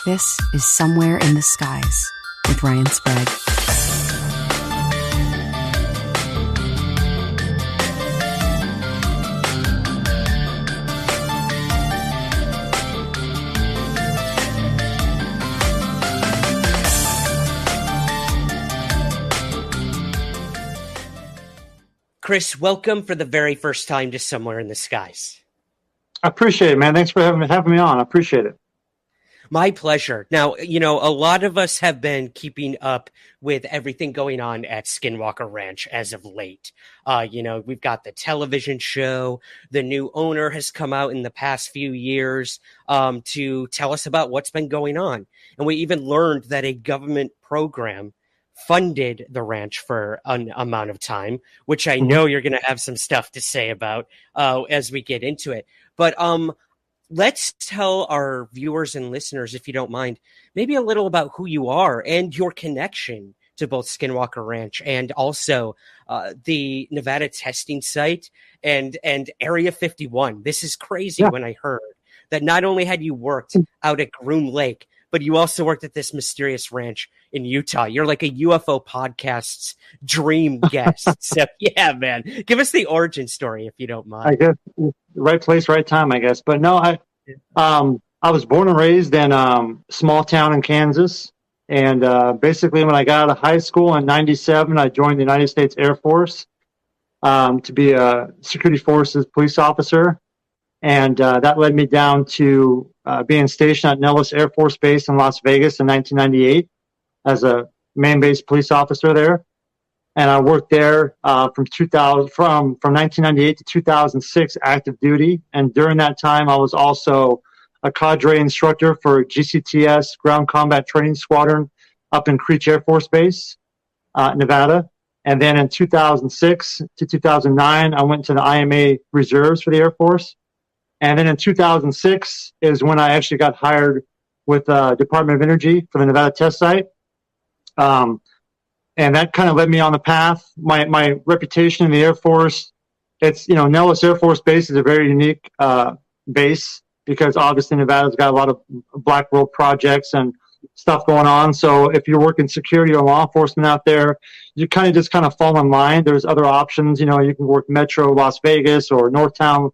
This is Somewhere in the Skies with Ryan Sprague. Chris, welcome for the very first time to Somewhere in the Skies. I appreciate it, man. Thanks for having me on. I appreciate it. My pleasure. Now, a lot of us have been keeping up with everything going on at Skinwalker Ranch as of late. We've got the television show. The new owner has come out in the past few years to tell us about what's been going on. And we even learned that a government program funded the ranch for an amount of time, which I know you're going to have some stuff to say about as we get into it. But let's tell our viewers and listeners, if you don't mind, maybe a little about who you are and your connection to both Skinwalker Ranch and also the Nevada testing site and Area 51. This is crazy when I heard that not only had you worked out at Groom Lake, but you also worked at this mysterious ranch in Utah. You're like a UFO podcast's dream guest. So, yeah, man, give us the origin story if you don't mind. I guess right place, right time, I guess. But no, I was born and raised in small town in Kansas. And basically when I got out of high school in 97, I joined the United States Air Force to be a security forces police officer. And that led me down to being stationed at Nellis Air Force Base in Las Vegas in 1998 as a main-based police officer there. And I worked there from 1998 to 2006 active duty. And during that time, I was also a cadre instructor for GCTS Ground Combat Training Squadron up in Creech Air Force Base, Nevada. And then in 2006 to 2009, I went to the IMA Reserves for the Air Force. And then in 2006 is when I actually got hired with Department of Energy for the Nevada test site. And that kind of led me on the path. My reputation in the Air Force, it's, Nellis Air Force Base is a very unique base because obviously Nevada's got a lot of black world projects and stuff going on. So if you're working security or law enforcement out there, you kind of fall in line. There's other options. You can work Metro Las Vegas or Northtown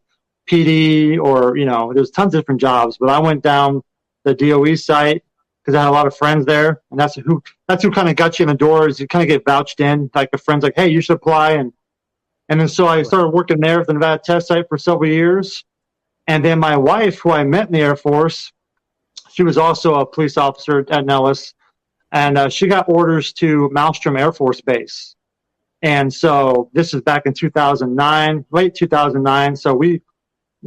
PD or, there's tons of different jobs. But I went down the DOE site because I had a lot of friends there. And that's who kind of got you in the doors. You kind of get vouched in, like a friend's like, hey, you should apply. And then so I started working there at the Nevada test site for several years. And then my wife, who I met in the Air Force, she was also a police officer at Nellis. And she got orders to Malmstrom Air Force Base. And so this is back in 2009, late 2009. So we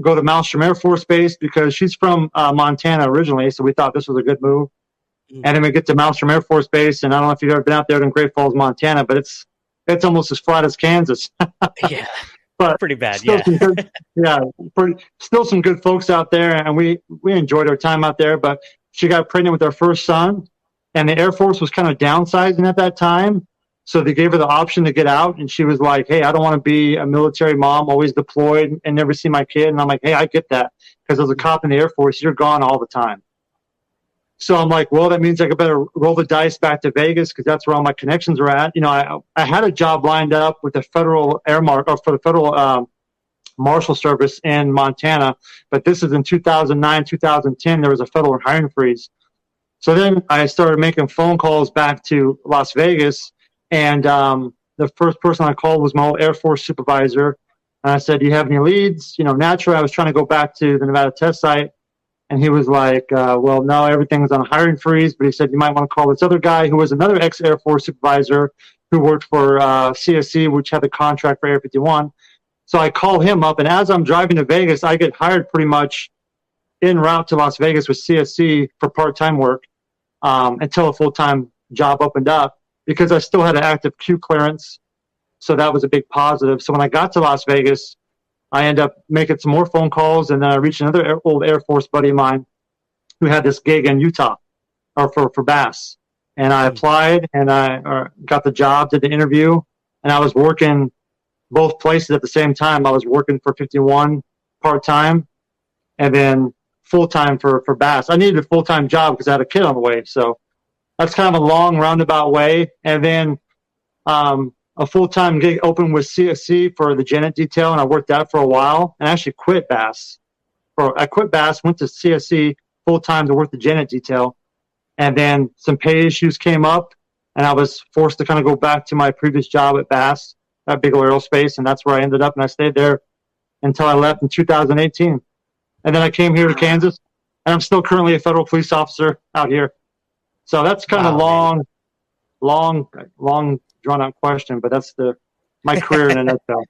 go to Malmstrom Air Force Base because she's from Montana originally, so we thought this was a good move. And then we get to Malmstrom Air Force Base, and I don't know if you've ever been out there in Great Falls, Montana, but it's almost as flat as Kansas. Yeah, but pretty bad. Still some good folks out there, and we enjoyed our time out there. But she got pregnant with our first son, and the Air Force was kind of downsizing at that time. So they gave her the option to get out, and she was like, hey, I don't want to be a military mom, always deployed and never see my kid. And I'm like, hey, I get that, because as a cop in the Air Force, you're gone all the time. So I'm like, well, that means I could better roll the dice back to Vegas because that's where all my connections are at. I had a job lined up with the Federal for the Federal Marshal Service in Montana, but this is in 2009, 2010. There was a federal hiring freeze. So then I started making phone calls back to Las Vegas. And the first person I called was my old Air Force supervisor. And I said, do you have any leads? Naturally, I was trying to go back to the Nevada test site. And he was like, well, no, everything's on a hiring freeze. But he said, you might want to call this other guy who was another ex-Air Force supervisor who worked for CSC, which had the contract for Air 51. So I call him up. And as I'm driving to Vegas, I get hired pretty much en route to Las Vegas with CSC for part-time work until a full-time job opened up, because I still had an active Q clearance. So that was a big positive. So when I got to Las Vegas, I ended up making some more phone calls, and then I reached another old Air Force buddy of mine who had this gig in Utah for BAASS. And I applied, and I got the job, did the interview, and I was working both places at the same time. I was working for 51 part-time, and then full-time for BAASS. I needed a full-time job because I had a kid on the way. So that's kind of a long roundabout way. And then a full-time gig opened with CSC for the Janet detail, and I worked that for a while, and I actually quit BAASS. I quit BAASS, went to CSC full-time to work the Janet detail, and then some pay issues came up, and I was forced to kind of go back to my previous job at BAASS, at Bigelow Aerospace, and that's where I ended up, and I stayed there until I left in 2018. And then I came here to Kansas, and I'm still currently a federal police officer out here. So that's kind of long, drawn-out question, but that's my career in a nutshell.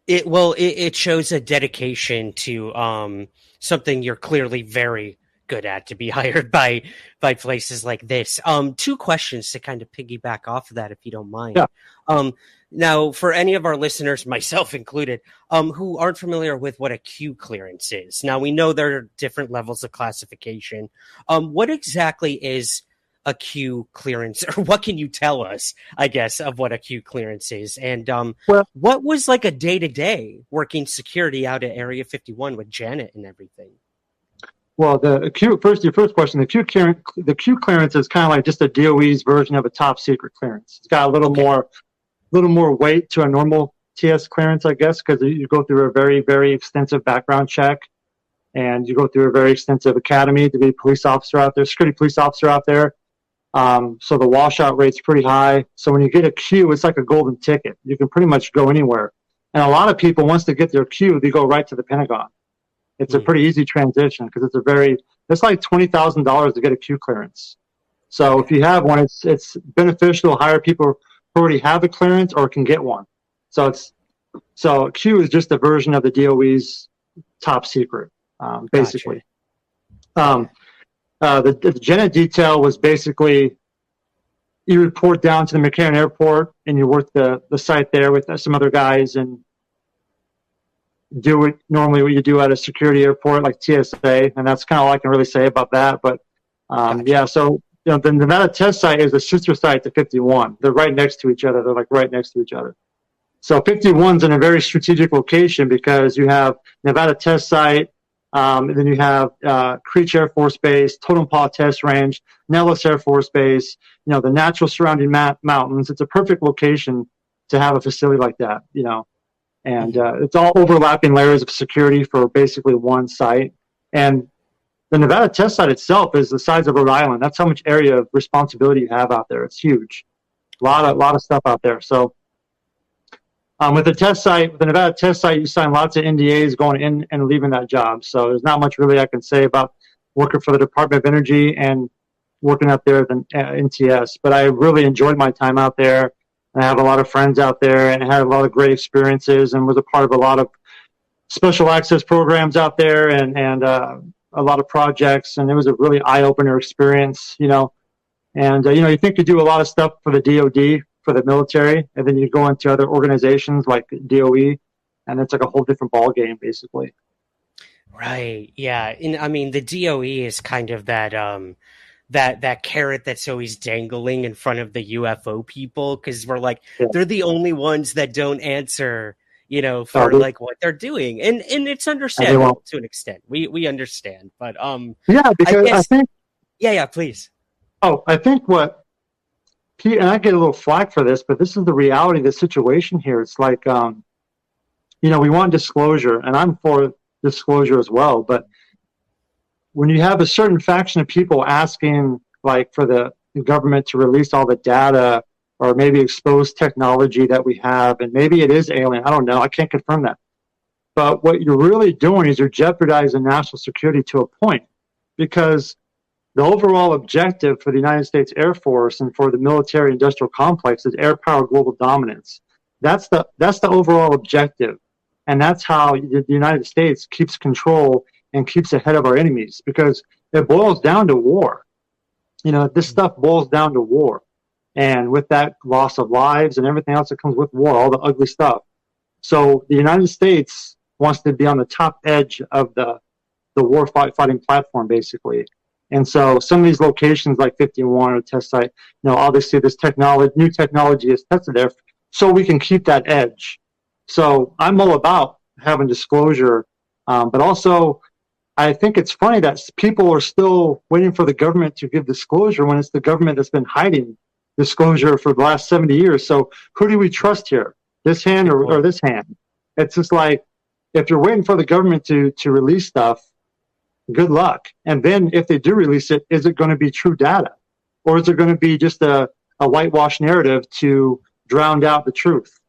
It shows a dedication to something you're clearly very good at to be hired by places like this. Two questions to kind of piggyback off of that, if you don't mind. Yeah. Now, for any of our listeners, myself included, who aren't familiar with what a Q clearance is. Now, we know there are different levels of classification. What exactly is a Q clearance, or what can you tell us, I guess, of what a Q clearance is? And what was like a day-to-day working security out at Area 51 with Janet and everything? Well, your first question, the Q clearance is kind of like just a DOE's version of a top secret clearance. It's got a little more weight to a normal TS clearance, I guess, because you go through a very, very extensive background check, and you go through a very extensive academy to be a police officer out there, security police officer out there. So the washout rate's pretty high. So when you get a Q, it's like a golden ticket. You can pretty much go anywhere. And a lot of people, once they get their Q, they go right to the Pentagon. It's a pretty easy transition because it's like $20,000 to get a Q clearance. So if you have one, it's beneficial to hire people who already have a clearance or can get one. So Q is just a version of the DOE's top secret, basically. Gotcha. The Janet detail was basically you report down to the McCarran Airport and you work the site there with some other guys and do it normally what you do at a security airport like TSA, and that's kind of all I can really say about that. But gotcha. Yeah, so the Nevada test site is a sister site to 51. They're right next to each other. They're like right next to each other. So 51's in a very strategic location because you have Nevada test site, and then you have Creech Air Force Base, Totem Paw Test Range, Nellis Air Force Base, the natural surrounding mountains. It's a perfect location to have a facility like that, and it's all overlapping layers of security for basically one site. And the Nevada test site itself is the size of Rhode Island. That's how much area of responsibility you have out there. It's huge. A lot of stuff out there. So with the Nevada test site, you sign lots of NDAs going in and leaving that job. So there's not much really I can say about working for the Department of Energy and working out there at the NTS. But I really enjoyed my time out there. I have a lot of friends out there and had a lot of great experiences and was a part of a lot of special access programs out there and a lot of projects. And it was a really eye-opener experience, And, you think you do a lot of stuff for the DOD, for the military, and then you go into other organizations like DOE, and it's like a whole different ballgame, basically. Right. Yeah. And I mean, the DOE is kind of that that carrot that's always dangling in front of the UFO people, because we're like, they're the only ones that don't answer, for like what they're doing, and it's understandable to an extent. We understand, but yeah, because I think please. Oh, I think and I get a little flack for this, but this is the reality of the situation here. It's like, we want disclosure, and I'm for disclosure as well, but when you have a certain faction of people asking, like, for the government to release all the data or maybe expose technology that we have, and maybe it is alien, I don't know, I can't confirm that. But what you're really doing is you're jeopardizing national security to a point, because the overall objective for the United States Air Force and for the military-industrial complex is air power global dominance. That's the overall objective, and that's how the United States keeps control and keeps ahead of our enemies, because it boils down to war. This stuff boils down to war, and with that, loss of lives and everything else that comes with war, all the ugly stuff. So the United States wants to be on the top edge of the war fighting platform, basically. And so some of these locations like 51 or test site, obviously this new technology is tested there so we can keep that edge. So I'm all about having disclosure, but also I think it's funny that people are still waiting for the government to give disclosure when it's the government that's been hiding disclosure for the last 70 years. So who do we trust here? This hand or this hand? It's just like, if you're waiting for the government to release stuff, good luck. And then if they do release it, is it going to be true data? Or is it going to be just a whitewash narrative to drown out the truth?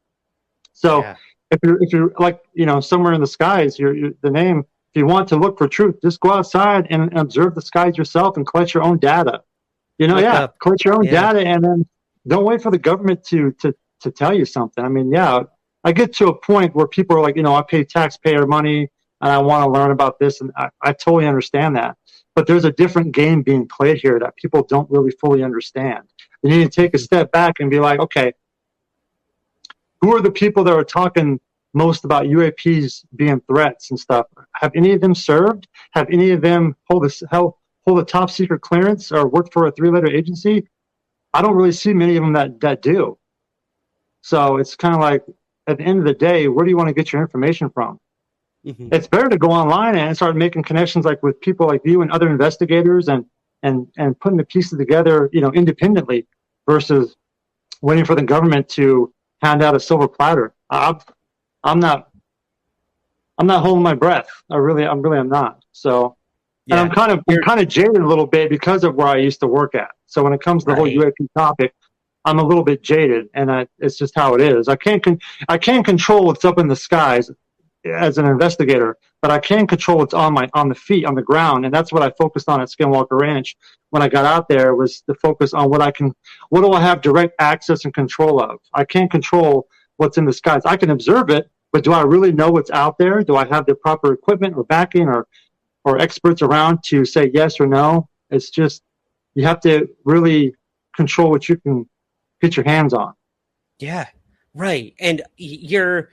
So if you're like, somewhere in the skies, the name, if you want to look for truth, just go outside and observe the skies yourself and collect your own data. Collect your own data, and then don't wait for the government to tell you something. I mean, I get to a point where people are like, I pay taxpayer money and I want to learn about this, and I totally understand that. But there's a different game being played here that people don't really fully understand. You need to take a step back and be like, okay, who are the people that are talking most about UAPs being threats and stuff? Have any of them served? Have any of them hold a top secret clearance or work for a 3-letter agency? I don't really see many of them that do. So it's kind of like, at the end of the day, where do you want to get your information from? Mm-hmm. It's better to go online and start making connections like with people like you and other investigators and putting the pieces together, independently versus waiting for the government to hand out a silver platter. I'm not holding my breath. I really am not. So, and I'm kind of jaded a little bit because of where I used to work at. So when it comes to the whole UAP topic, I'm a little bit jaded, and it's just how it is. I can't control what's up in the skies as an investigator, but I can control what's on the ground, and that's what I focused on at Skinwalker Ranch when I got out there, was to focus on what do I have direct access and control of. I can't control what's in the skies. I can observe it, but do I really know what's out there? Do I have the proper equipment or backing or experts around to say yes or no? It's just, you have to really control what you can get your hands on. Yeah, right. And you're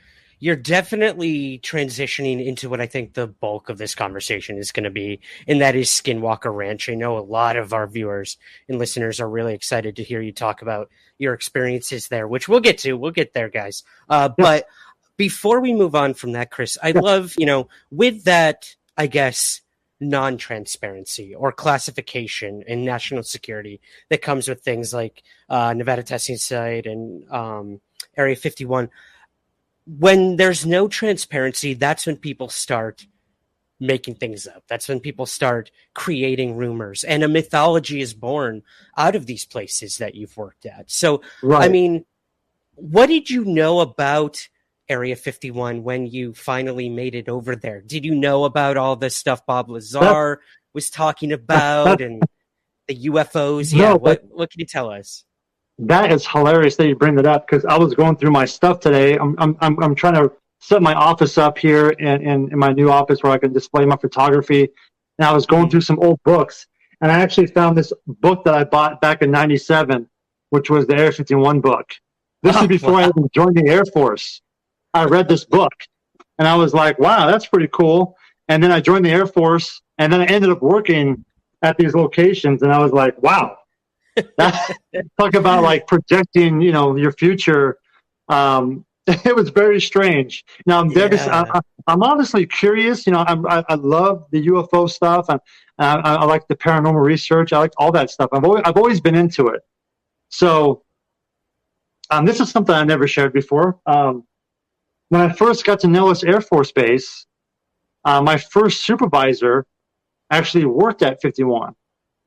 definitely transitioning into what I think the bulk of this conversation is going to be, and that is Skinwalker Ranch. I know a lot of our viewers and listeners are really excited to hear you talk about your experiences there, which we'll get to. We'll get there, guys. But before we move on from that, Chris, I love, with that, I guess, non-transparency or classification and national security that comes with things like Nevada Testing Site and Area 51. When there's no transparency, that's when people start making things up. That's when people start creating rumors, and a mythology is born out of these places that you've worked at. So, I mean, what did you know about Area 51 when you finally made it over there? Did you know about all the stuff Bob Lazar was talking about and the UFOs? What can you tell us? That is hilarious that you bring that up, because I was going through my stuff today. I'm trying to set my office up here in my new office where I can display my photography. And I was going through some old books, and I actually found this book that I bought back in '97, which was the Area 51 book. This is before I even joined the Air Force. I read this book, and I was like, wow, that's pretty cool. And then I joined the Air Force, and then I ended up working at these locations, and I was like, wow. Talk about like projecting, your future. It was very strange. Now I'm honestly curious. I love the UFO stuff, and I like the paranormal research. I like all that stuff. I've always been into it. So this is something I never shared before. When I first got to Nellis Air Force Base, my first supervisor actually worked at 51,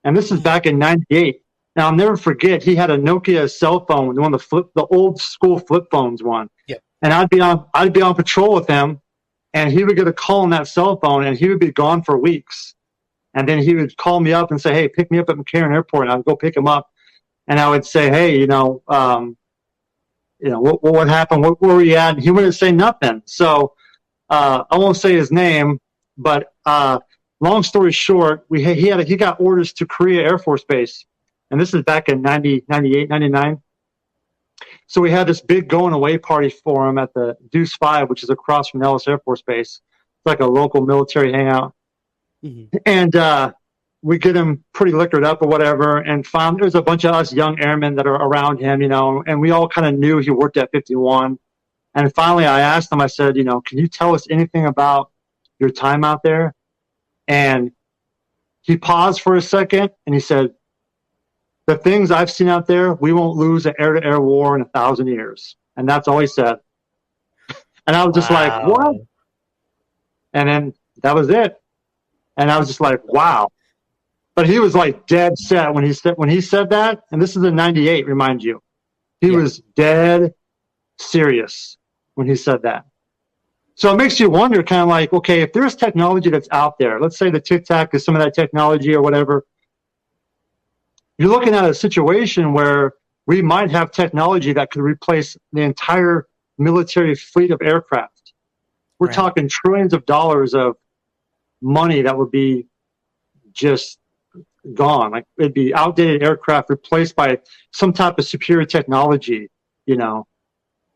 and this is back in '98. Now, I'll never forget, he had a Nokia cell phone, the old school flip phones one. Yep. And I'd be on patrol with him, and he would get a call on that cell phone, and he would be gone for weeks. And then he would call me up and say, hey, pick me up at McCarran Airport, and I'd go pick him up. And I would say, hey, what happened? Where were you at? And he wouldn't say nothing. So I won't say his name, but long story short, he got orders to Korea Air Force Base. And this is back in 98, 99. So we had this big going away party for him at the Deuce 5, which is across from Nellis Air Force Base. It's like a local military hangout. Mm-hmm. And we get him pretty liquored up or whatever, and found there's a bunch of us young airmen that are around him, and we all kind of knew he worked at 51. And finally I asked him, I said, can you tell us anything about your time out there? And he paused for a second and he said, "The things I've seen out there, we won't lose an air-to-air war in 1,000 years." And that's all he said. And I was just like, what? And then that was it. And I was just like, wow. But he was like dead set when he said that. And this is in '98, remind you. He was dead serious when he said that. So it makes you wonder, kind of like, okay, if there's technology that's out there, let's say the Tic Tac is some of that technology or whatever, you're looking at a situation where we might have technology that could replace the entire military fleet of aircraft. We're talking trillions of dollars of money that would be just gone. Like, it'd be outdated aircraft replaced by some type of superior technology, you know.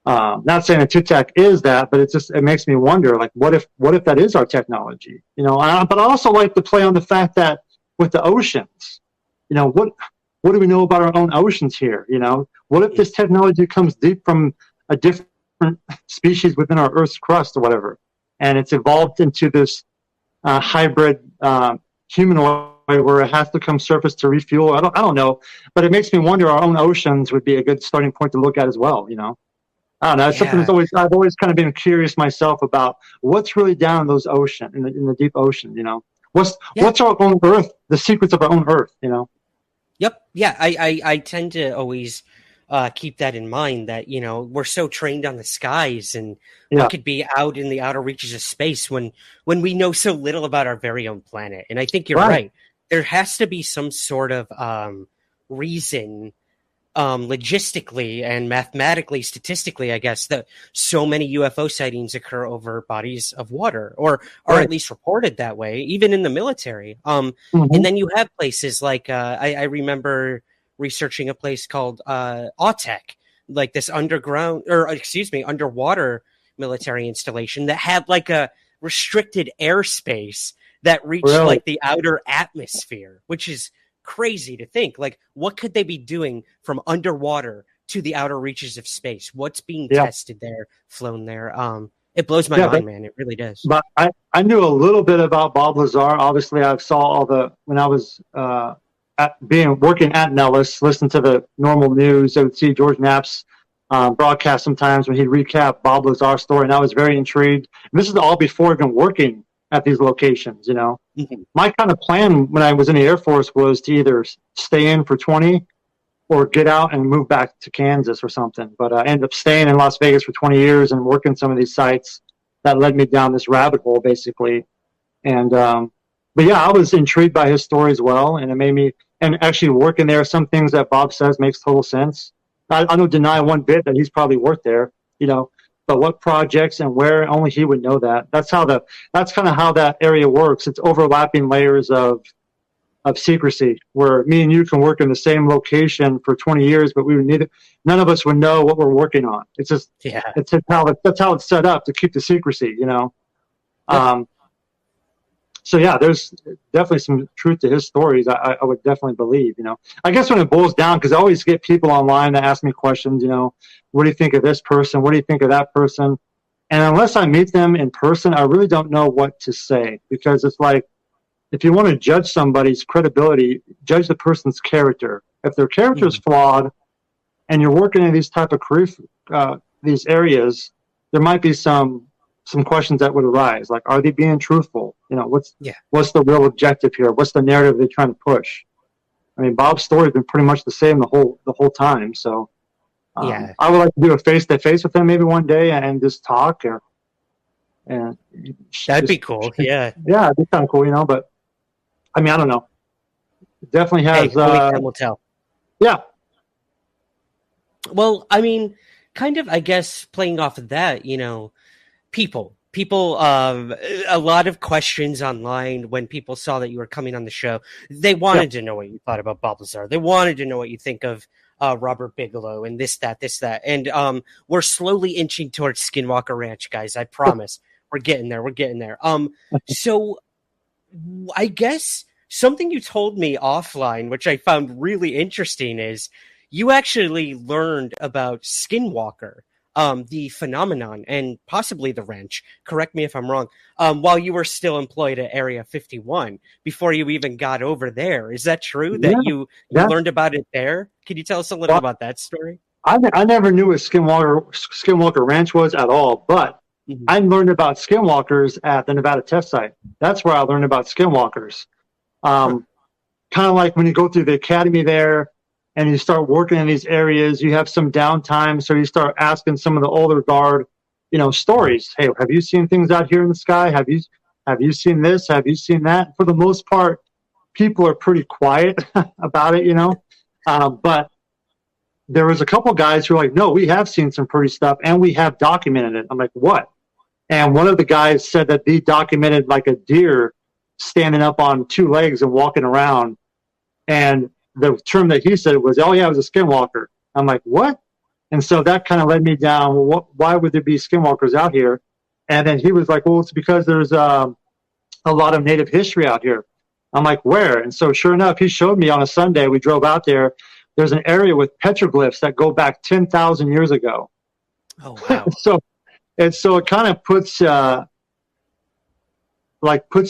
Not saying that Tic Tac is that, but it makes me wonder, like, what if that is our technology, you know? But I also like to play on the fact that with the oceans, you know, what do we know about our own oceans here? You know, what if this technology comes deep from a different species within our Earth's crust or whatever, and it's evolved into this hybrid humanoid where it has to come surface to refuel? I don't know, but it makes me wonder. Our own oceans would be a good starting point to look at as well, you know. I don't know. It's something I've always kind of been curious myself about what's really down in those ocean, in the deep ocean, you know. What's our own Earth, the secrets of our own Earth, you know. Yep. Yeah, I tend to always keep that in mind, that, you know, we're so trained on the skies and what could be out in the outer reaches of space when we know so little about our very own planet. And I think you're right. There has to be some sort of reason, logistically and mathematically, statistically, I guess, that so many UFO sightings occur over bodies of water, or at least reported that way, even in the military. And then you have places like, I remember researching a place called Autek, like this underwater military installation that had like a restricted airspace that reached like the outer atmosphere, which is crazy to think. Like, what could they be doing from underwater to the outer reaches of space? What's being tested there, flown there? It blows my mind, man. It really does. But I knew a little bit about Bob Lazar. Obviously, I saw when I was working at Nellis, listen to the normal news. I would see George Knapp's broadcast sometimes when he'd recap Bob Lazar's story, and I was very intrigued. And this is all before even working at these locations, you know. My kind of plan when I was in the Air Force was to either stay in for 20 or get out and move back to Kansas or something. But I ended up staying in Las Vegas for 20 years and working some of these sites that led me down this rabbit hole, basically. And but yeah, I was intrigued by his story as well, and it made me, and actually working there, some things that Bob says makes total sense. I don't deny one bit that he's probably worked there, you know. But what projects and where, only he would know that. That's kind of how that area works. It's overlapping layers of secrecy, where me and you can work in the same location for 20 years, but none of us would know what we're working on. It's just, that's how it's set up to keep the secrecy, you know. So yeah, there's definitely some truth to his stories. I would definitely believe, you know. I guess when it boils down, because I always get people online that ask me questions, you know, what do you think of this person? What do you think of that person? And unless I meet them in person, I really don't know what to say, because it's like, if you want to judge somebody's credibility, judge the person's character. If their character is flawed, and you're working in these type of career, these areas, there might be some questions that would arise, like, are they being truthful? You know, what's the real objective here? What's the narrative they're trying to push? I mean, Bob's story has been pretty much the same the whole time. So, I would like to do a face-to-face with him maybe one day and just talk. That'd be cool. Yeah, it'd be kind of cool, you know. But I mean, I don't know. It definitely has. Only time will tell. Yeah. Well, I mean, kind of, I guess, playing off of that, you know. People, a lot of questions online when people saw that you were coming on the show. They wanted to know what you thought about Bob Lazar. They wanted to know what you think of Robert Bigelow and this, that. And we're slowly inching towards Skinwalker Ranch, guys. I promise. We're getting there. So I guess something you told me offline, which I found really interesting, is you actually learned about Skinwalker the phenomenon and possibly the ranch, correct me if I'm wrong, while you were still employed at Area 51 before you even got over there. Is that true that you learned about it there? Can you tell us a little about that story? I never knew what Skinwalker Ranch was at all, but I learned about skinwalkers at the Nevada test site. That's where I learned about skinwalkers. Kind of like when you go through the academy there and you start working in these areas, you have some downtime, so you start asking some of the older guard, stories. Hey, have you seen things out here in the sky? Have you seen this? Have you seen that? For the most part, people are pretty quiet about it, but there was a couple guys who were like, no, we have seen some pretty stuff and we have documented it. I'm like, what? And one of the guys said that he documented like a deer standing up on two legs and walking around. And the term that he said was, oh yeah, it was a skinwalker. I'm like, what? And so that kind of led me down, well, why would there be skinwalkers out here? And then he was like, well, it's because there's a lot of native history out here. I'm like, where? And so sure enough, he showed me on a Sunday, we drove out there. There's an area with petroglyphs that go back 10,000 years ago. Oh, wow. So it kind of puts you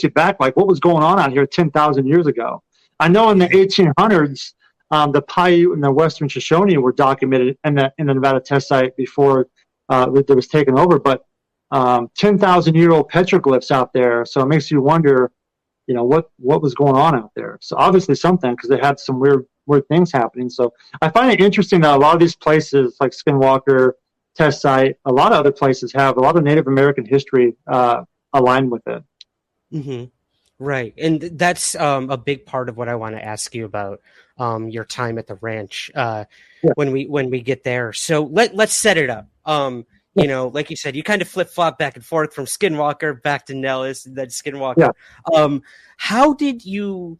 back, like what was going on out here 10,000 years ago. I know in the 1800s, the Paiute and the Western Shoshone were documented in the Nevada test site before it was taken over, but 10,000-year-old petroglyphs out there. So it makes you wonder, what was going on out there. So obviously something, because they had some weird things happening. So I find it interesting that a lot of these places like Skinwalker test site, a lot of other places have a lot of Native American history aligned with it. Mm-hmm. Right. And that's a big part of what I want to ask you about your time at the ranch when we get there. So let's set it up. Like you said, you kind of flip-flop back and forth from Skinwalker back to Nellis and then Skinwalker. Yeah. How did you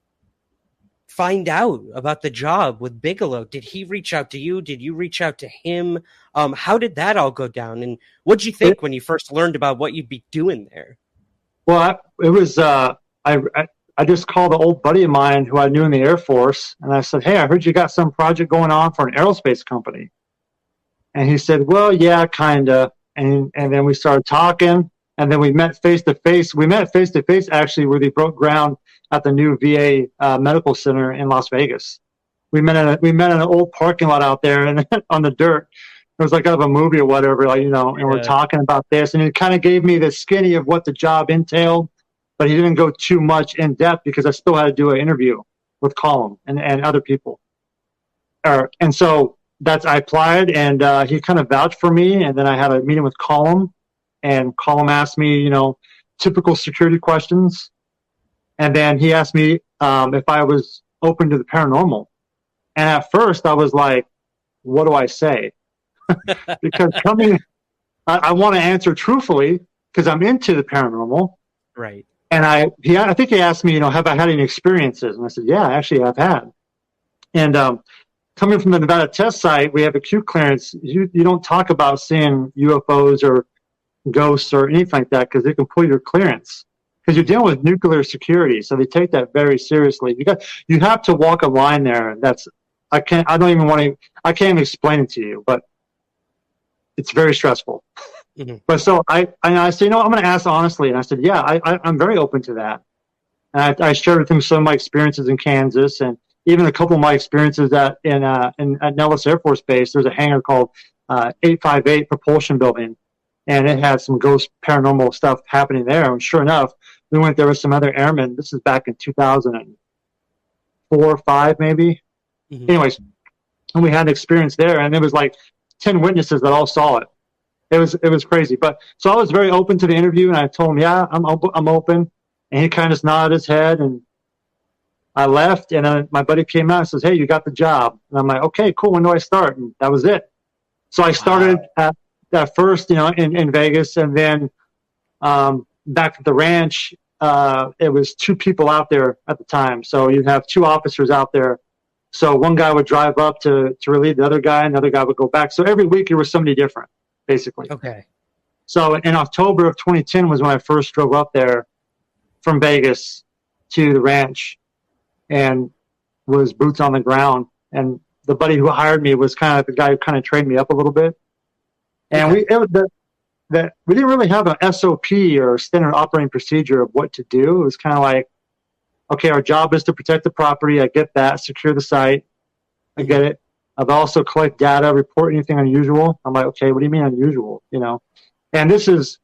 find out about the job with Bigelow? Did he reach out to you? Did you reach out to him? How did that all go down? And what did you think when you first learned about what you'd be doing there? Well, it was I just called an old buddy of mine who I knew in the Air Force, and I said, hey, I heard you got some project going on for an aerospace company. And he said, well, yeah, kind of. And then we started talking, and then we met face-to-face. We met face-to-face, actually, where they broke ground at the new VA medical center in Las Vegas. We met in an old parking lot out there and on the dirt. It was like out of a movie or whatever, and we're talking about this. And he kind of gave me the skinny of what the job entailed, but he didn't go too much in depth because I still had to do an interview with Colum and other people. And so I applied, and he kind of vouched for me. And then I had a meeting with Colum, and Colum asked me, typical security questions. And then he asked me if I was open to the paranormal. And at first I was like, what do I say? Because I want to answer truthfully because I'm into the paranormal. Right. And I think he asked me, have I had any experiences? And I said, yeah, actually I've had. And coming from the Nevada test site, we have a Q clearance. You don't talk about seeing UFOs or ghosts or anything like that because they can pull your clearance. Because you're dealing with nuclear security, so they take that very seriously. You have to walk a line there. I can't even explain it to you, but it's very stressful. Mm-hmm. But so I said, I'm going to ask honestly, and I said, yeah, I'm very open to that. And I shared with him some of my experiences in Kansas, and even a couple of my experiences at Nellis Air Force Base. There's a hangar called 858 Propulsion Building, and it had some ghost paranormal stuff happening there. And sure enough, we went there with some other airmen. This is back in 2004 or 5 maybe. Mm-hmm. Anyways, and we had an experience there, and there was like 10 witnesses that all saw it. It was crazy. But so I was very open to the interview, and I told him, yeah, I'm open. And he kind of just nodded his head, and I left, and then my buddy came out and says, hey, you got the job. And I'm like, okay, cool. When do I start? And that was it. So I started at first, in Vegas, and then back at the ranch, it was 2 people out there at the time. So you'd have 2 officers out there. So one guy would drive up to relieve the other guy, and the other guy would go back. So every week there was somebody different, basically. Okay. So in October of 2010 was when I first drove up there from Vegas to the ranch and was boots on the ground. And the buddy who hired me was kind of the guy who kind of trained me up a little bit. And we didn't really have an SOP or standard operating procedure of what to do. It was kind of like, okay, our job is to protect the property. I get that. Secure the site. I get it. I've also collect data, report anything unusual. I'm like, okay, what do you mean unusual? And this is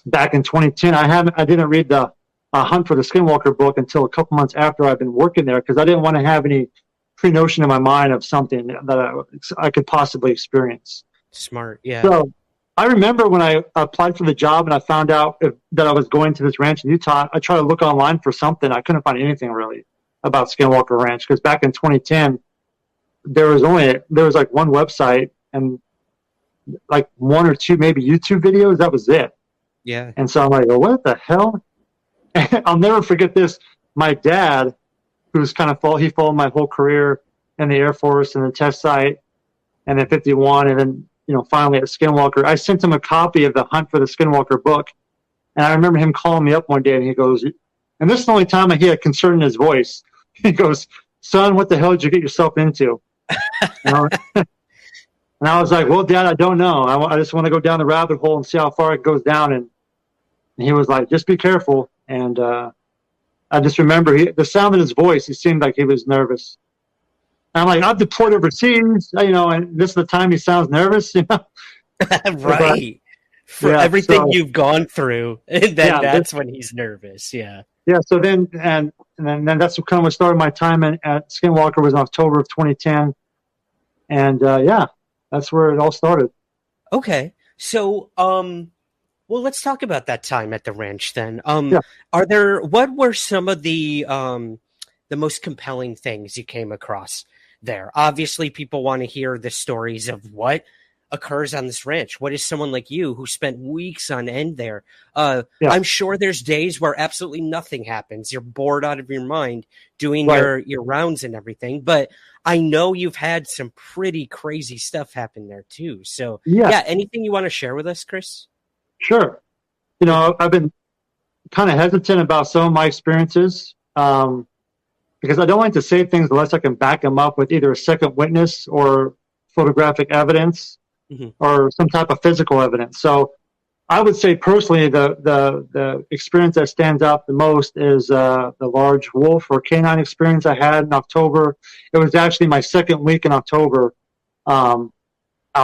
back in 2010. I didn't read the Hunt for the Skinwalker book until a couple months after I've been working there, because I didn't want to have any pre-notion in my mind of something that I could possibly experience. Smart, yeah. So I remember when I applied for the job and I found out that I was going to this ranch in Utah, I tried to look online for something. I couldn't find anything really about Skinwalker Ranch, because back in 2010, there was like one website and like one or two maybe YouTube videos. That was it. Yeah. And so I'm like, well, what the hell? And I'll never forget this. My dad, who's he followed my whole career in the Air Force and the test site, and then 51, and then finally at Skinwalker. I sent him a copy of the Hunt for the Skinwalker book, and I remember him calling me up one day, and he goes, and this is the only time I hear concern in his voice. He goes, "Son, what the hell did you get yourself into?" And I was like, "Well, Dad, I don't know. I just want to go down the rabbit hole and see how far it goes down." And he was like, "Just be careful." And I just remember the sound in his voice. He seemed like he was nervous. I'm like, I've deployed overseas, and this is the time he sounds nervous, Right. For everything you've gone through, and then that's when he's nervous. Yeah. Yeah. So then that's kind of what started my time at Skinwalker, was in October of 2010. And that's where it all started. Okay. So, well, let's talk about that time at the ranch then. What were some of the most compelling things you came across there? Obviously, people want to hear the stories of what occurs on this ranch. What is someone like you who spent weeks on end there? I'm sure there's days where absolutely nothing happens. You're bored out of your mind doing your rounds and everything. But I know you've had some pretty crazy stuff happen there too. So anything you want to share with us, Chris? Sure. I've been kind of hesitant about some of my experiences because I don't like to say things unless I can back them up with either a second witness or photographic evidence or some type of physical evidence. So I would say personally the experience that stands out the most is the large wolf or canine experience I had in October. It was actually my second week in October out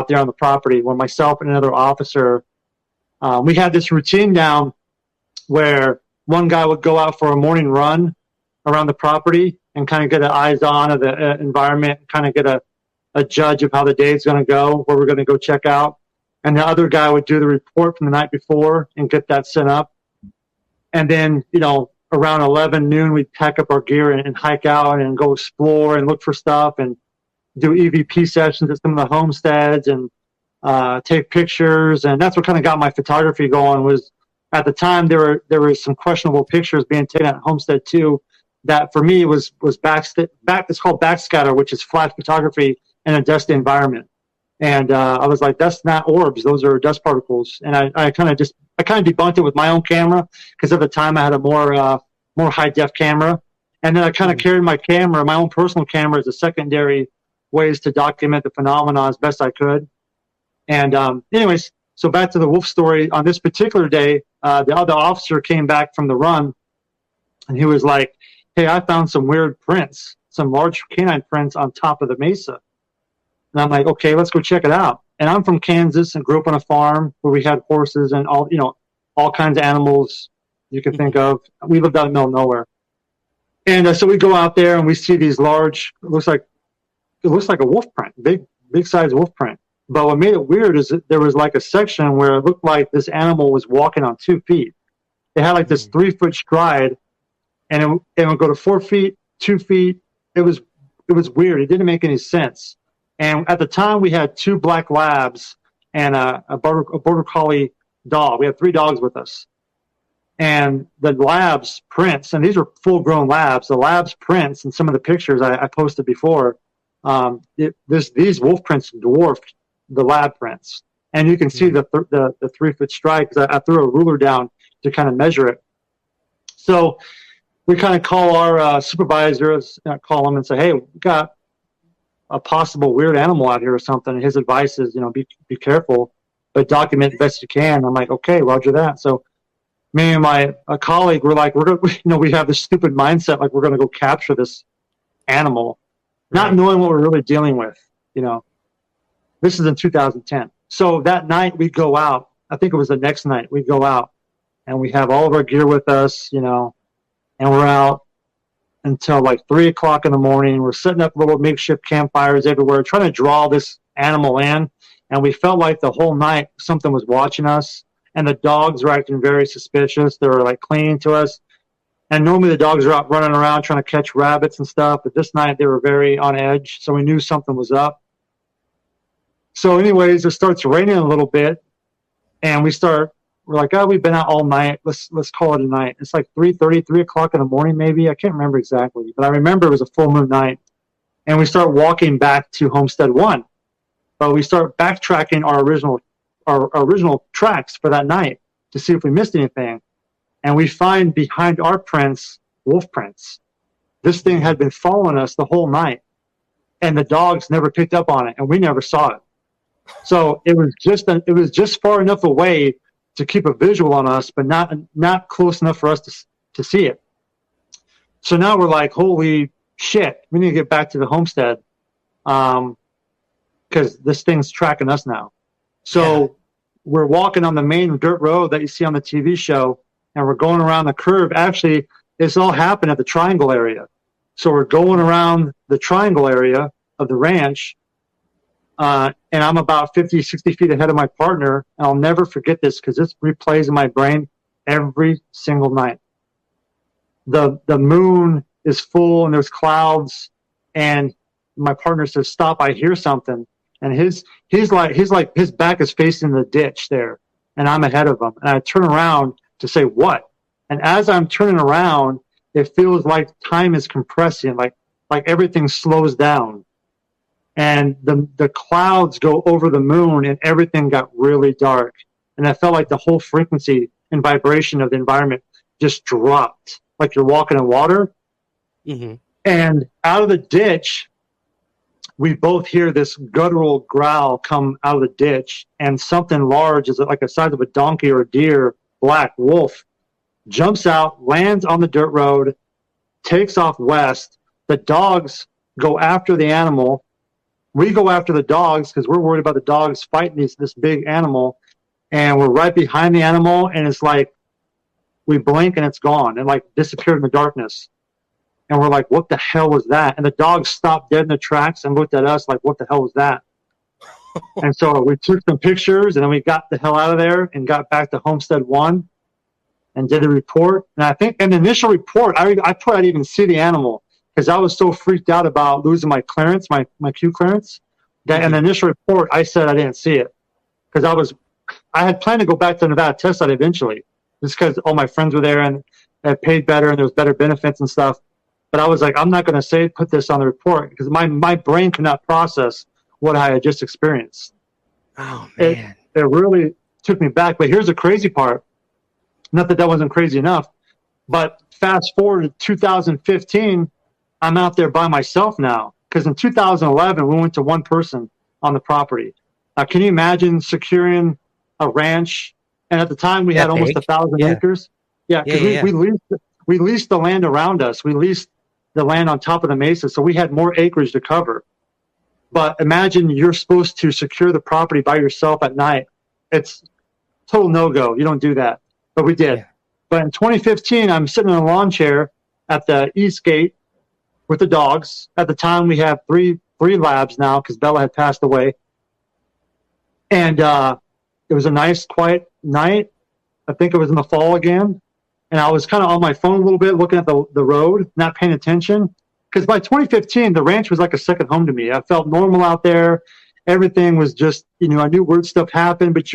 there on the property when myself and another officer, we had this routine down where one guy would go out for a morning run around the property and kind of get an eyes on of the environment, kind of get a judge of how the day is going to go, where we're going to go check out. And the other guy would do the report from the night before and get that sent up. And then, around 11 noon, we'd pack up our gear and hike out and go explore and look for stuff and do EVP sessions at some of the homesteads and take pictures. And that's what kind of got my photography going. Was at the time there were some questionable pictures being taken at Homestead 2 that for me was it's called backscatter, which is flash photography in a dusty environment. And I was like, that's not orbs; those are dust particles. And I kind of debunked it with my own camera, because at the time I had a more high def camera. And then I kind of carried my camera, my own personal camera, as a secondary ways to document the phenomena as best I could. And anyways, so back to the wolf story. On this particular day, the other officer came back from the run, and he was like, "Hey, I found some weird prints, some large canine prints on top of the mesa." And I'm like, "Okay, let's go check it out." And I'm from Kansas and grew up on a farm where we had horses and all kinds of animals you can think of. We lived out in the middle of nowhere. And so we go out there and we see these large, it looks like a wolf print, big size wolf print. But what made it weird is that there was like a section where it looked like this animal was walking on 2 feet. It had like this 3-foot stride, and it would go to 4 feet, 2 feet. It was weird. It didn't make any sense. And at the time, we had 2 black labs and a border collie dog. We had 3 dogs with us. And the labs prints, and these are full-grown labs, the labs prints and some of the pictures I posted before, these wolf prints dwarfed the lab prints. And you can see the 3-foot stride, because I threw a ruler down to kind of measure it. So we kind of call our supervisors, call them and say, "Hey, we got a possible weird animal out here or something." And his advice is, be careful. but document the best you can. I'm like, okay, roger that. So me and a colleague were like, we're gonna, we have this stupid mindset, like we're going to go capture this animal, not knowing what we're really dealing with. This is in 2010. So that night we go out. I think it was the next night we go out, and we have all of our gear with us, and we're out until like 3 o'clock in the morning. We're setting up little makeshift campfires everywhere, trying to draw this animal in. And we felt like the whole night something was watching us, and the dogs were acting very suspicious. They were like clinging to us. And normally the dogs are out running around trying to catch rabbits and stuff, but this night they were very on edge. So we knew something was up. So anyways, it starts raining a little bit, and we're like, oh, we've been out all night. Let's call it a night. It's like 3:30, 3 o'clock in the morning, maybe. I can't remember exactly, but I remember it was a full moon night. And we start walking back to Homestead 1. But we start backtracking our original tracks for that night to see if we missed anything. And we find behind our prints, wolf prints. This thing had been following us the whole night, and the dogs never picked up on it, and we never saw it. So it was just far enough away to keep a visual on us, but not close enough for us to see it. So now we're like, holy shit, we need to get back to the homestead, because this thing's tracking us now. So we're walking on the main dirt road that you see on the TV show, and we're going around the curve. Actually, this all happened at the triangle area. So we're going around the triangle area of the ranch, and I'm about 50, 60 feet ahead of my partner. And I'll never forget this because this replays in my brain every single night. The moon is full and there's clouds, and my partner says, stop, I hear something. And his back is facing the ditch there, and I'm ahead of him. And I turn around to say, what? And as I'm turning around, it feels like time is compressing, like everything slows down. And the clouds go over the moon, and everything got really dark. And I felt like the whole frequency and vibration of the environment just dropped, like you're walking in water. Mm-hmm. And out of the ditch, we both hear this guttural growl come out of the ditch, and something large, is like the size of a donkey or a deer, black wolf, jumps out, lands on the dirt road, takes off west. The dogs go after the animal. We go after the dogs because we're worried about the dogs fighting this big animal, and we're right behind the animal, and it's like we blink and it's gone, and like disappeared in the darkness. And we're like, what the hell was that? And the dogs stopped dead in the tracks and looked at us like, what the hell was that? And so we took some pictures, and then we got the hell out of there and got back to Homestead 1 and did a report. And I think in the initial report, I didn't even see the animal because I was so freaked out about losing my clearance, my Q clearance, that in the initial report, I said I didn't see it because I had planned to go back to Nevada test site eventually, just because all my friends were there and I paid better and there was better benefits and stuff. But I was like, I'm not going to put this on the report because my brain could not process what I had just experienced. Oh, man. It really took me back. But here's the crazy part. Not that wasn't crazy enough, but fast forward to 2015, I'm out there by myself now. Because in 2011, we went to one person on the property. Can you imagine securing a ranch? And at the time, we had almost 1,000 acres. Yeah, because we leased the land around us. We leased the land on top of the mesa, so we had more acreage to cover. But imagine you're supposed to secure the property by yourself at night. It's total no-go. You don't do that. But we did. Yeah. But in 2015, I'm sitting in a lawn chair at the east gate with the dogs. At the time, we have three labs now because Bella had passed away. And it was a nice, quiet night. I think it was in the fall again. And I was kind of on my phone a little bit, looking at the road, not paying attention. Because by 2015, the ranch was like a second home to me. I felt normal out there. Everything was just, I knew weird stuff happened, but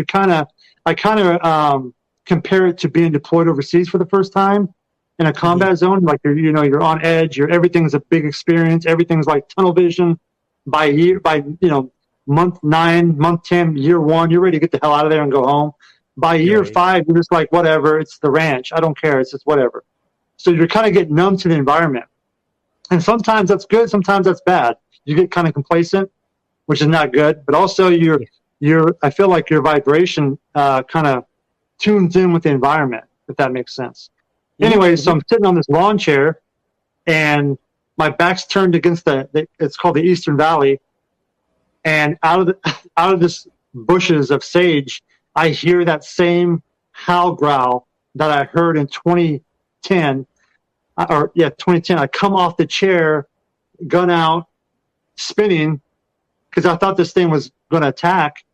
I kind of compare it to being deployed overseas for the first time in a combat zone. Like you're on edge. Everything's a big experience. Everything's like tunnel vision. By month 9, month 10, year 1, you're ready to get the hell out of there and go home. By year 5, you're just like, whatever, it's the ranch. I don't care. It's just whatever. So you're kind of getting numb to the environment. And sometimes that's good. Sometimes that's bad. You get kind of complacent, which is not good. But also you're I feel like your vibration kind of tunes in with the environment, if that makes sense. Anyway, so I'm sitting on this lawn chair, and my back's turned against it's called the Eastern Valley, and out of this bushes of sage, I hear that same howl growl that I heard in 2010. 2010. I come off the chair, gun out, spinning, because I thought this thing was going to attack,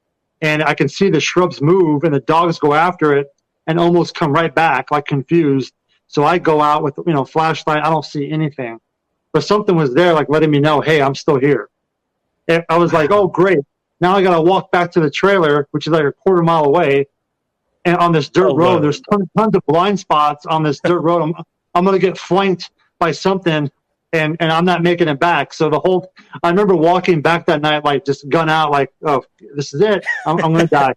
and I can see the shrubs move and the dogs go after it and almost come right back, like confused. So I go out with, flashlight. I don't see anything, but something was there, like letting me know, hey, I'm still here. And I was like, oh, great. Now I got to walk back to the trailer, which is like a quarter mile away. And on this dirt road, there's tons of blind spots on this dirt road. I'm going to get flanked by something, and I'm not making it back. So I remember walking back that night, like just gun out, like, oh, this is it. I'm going to die.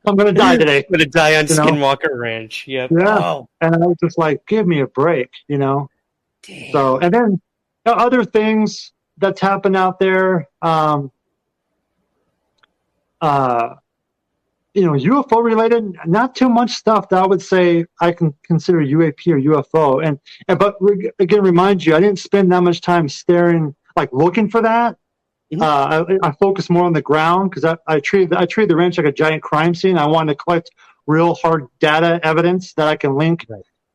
I'm going to die today. I'm going to die on Skinwalker Ranch. Yep. Yeah. Oh. And I was just like, give me a break, Damn. So, and then other things that's happened out there, UFO related, not too much stuff that I would say I can consider UAP or UFO. But again, remind you, I didn't spend that much time staring, like looking for that. I focus more on the ground because I treat the ranch like a giant crime scene. I wanted to collect real hard data evidence that I can link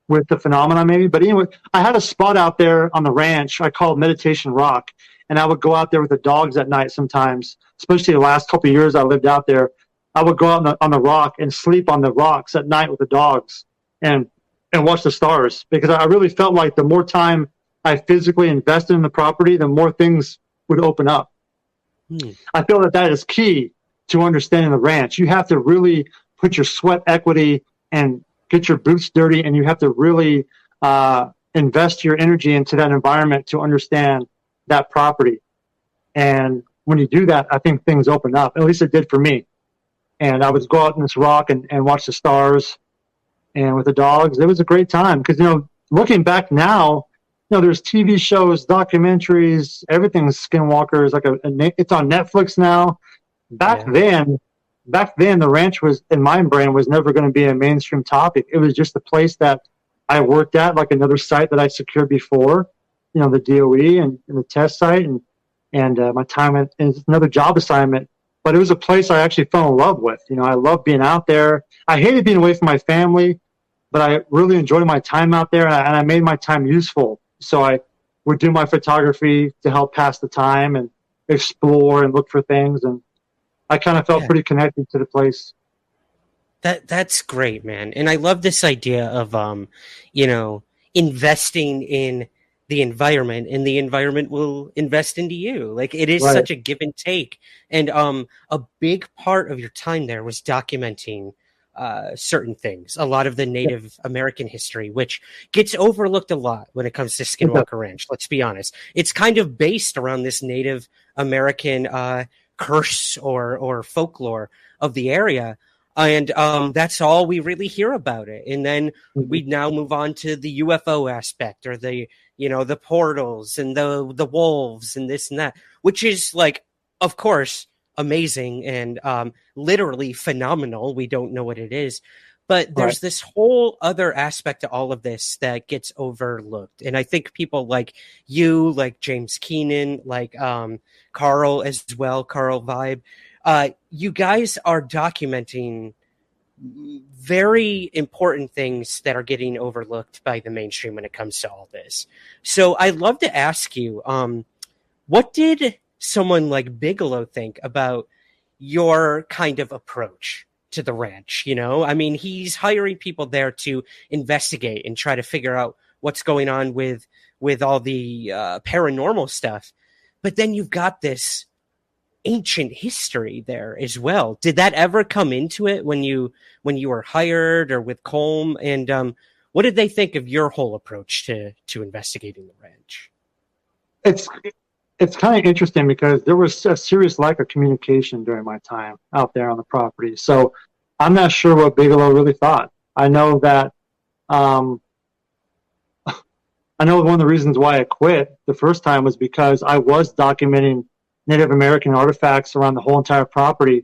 with the phenomena maybe. But anyway, I had a spot out there on the ranch I called Meditation Rock, and I would go out there with the dogs at night sometimes, especially the last couple of years I lived out there. I would go out on the rock and sleep on the rocks at night with the dogs and watch the stars, because I really felt like the more time I physically invested in the property, the more things would open up. I feel that is key to understanding the ranch. You have to really put your sweat equity and get your boots dirty, and you have to really invest your energy into that environment to understand that property. And when you do that, I think things open up. At least it did for me. And I would go out in this rock and watch the stars, and with the dogs. It was a great time because, looking back now, there's TV shows, documentaries, everything's Skinwalker. Is like it's on Netflix now. Back then, the ranch was, in my brain, was never going to be a mainstream topic. It was just a place that I worked at, like another site that I secured before, the DOE and the test site, and my time at another job assignment. But it was a place I actually fell in love with. I loved being out there. I hated being away from my family, but I really enjoyed my time out there, and I made my time useful. So I would do my photography to help pass the time and explore and look for things, and I kind of felt pretty connected to the place. That's great, man. And I love this idea of investing in the environment, and the environment will invest into you. Like, it is such a give and take. And a big part of your time there was documenting certain things, a lot of the Native American history, which gets overlooked a lot when it comes to Skinwalker Ranch. Let's be honest. It's kind of based around this Native American curse or folklore of the area. And that's all we really hear about it. And then we now move on to the UFO aspect, or the portals and the wolves and this and that, which is, like, of course, amazing and literally phenomenal. We don't know what it is, but there's this whole other aspect to all of this that gets overlooked. And I think people like you, like James Keenan, like Carl as well, Carl Vibe, you guys are documenting very important things that are getting overlooked by the mainstream when it comes to all this. So I'd love to ask you, what did someone like Bigelow think about your kind of approach to the ranch? I mean, he's hiring people there to investigate and try to figure out what's going on with all the paranormal stuff. But then you've got this ancient history there as well. Did that ever come into it when you were hired, or with Colm? And what did they think of your whole approach to investigating the ranch? It's kind of interesting because there was a serious lack of communication during my time out there on the property. So I'm not sure what Bigelow really thought. I know that one of the reasons why I quit the first time was because I was documenting Native American artifacts around the whole entire property.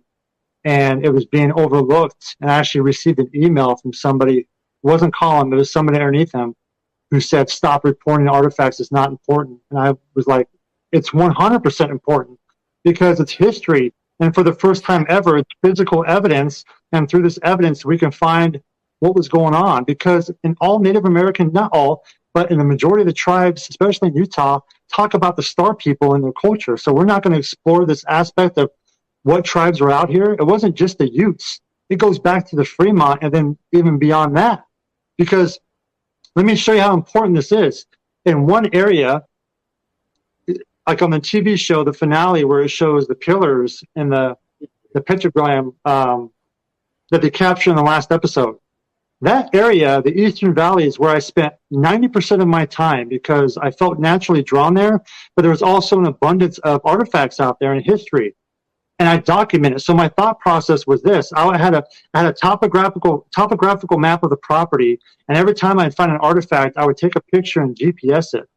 and it was being overlooked. And I actually received an email from somebody. It wasn't Colin, it was somebody underneath him who said, "Stop reporting artifacts. It's not important." And I was like, it's 100% important because it's history. And for the first time ever, it's physical evidence. And through this evidence, we can find what was going on. Because in all Native American, not all, but in the majority of the tribes, especially in Utah, talk about the Star people and their culture. So we're not going to explore this aspect of what tribes were out here. It wasn't just the Utes. It goes back to the Fremont and then even beyond that. Because let me show you how important this is. In one area, like on the TV show, the finale where it shows the pillars and the pentagram that they capture in the last episode. That area, the Eastern Valley, is where I spent 90% of my time because I felt naturally drawn there, but there was also an abundance of artifacts out there in history. And I documented. So my thought process was this. I had a topographical map of the property, and every time I'd find an artifact, I would take a picture and GPS it.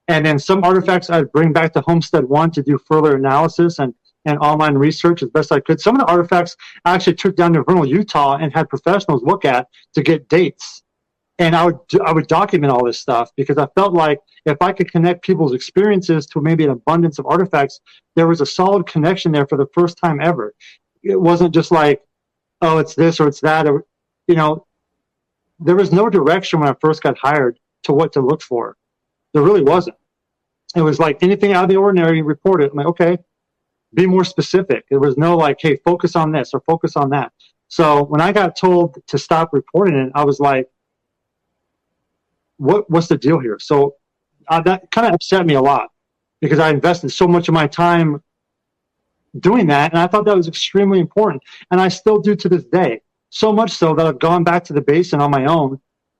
And then some artifacts I'd bring back to Homestead One to do further analysis and online research as best I could. Some of the artifacts I actually took down to Vernal, Utah, and had professionals look at to get dates. And I would document all this stuff because I felt like if I could connect people's experiences to maybe an abundance of artifacts, there was a solid connection there for the first time ever. It wasn't just like, oh, it's this or it's that. Or, there was no direction when I first got hired to what to look for. There really wasn't. It was like anything out of the ordinary, report it. I'm like, okay, be more specific. There was no like, hey, focus on this or focus on that. So when I got told to stop reporting it, I was like, what's the deal here? So that kind of upset me a lot because I invested so much of my time doing that, and I thought that was extremely important. And I still do to this day. So much so that I've gone back to the basin on my own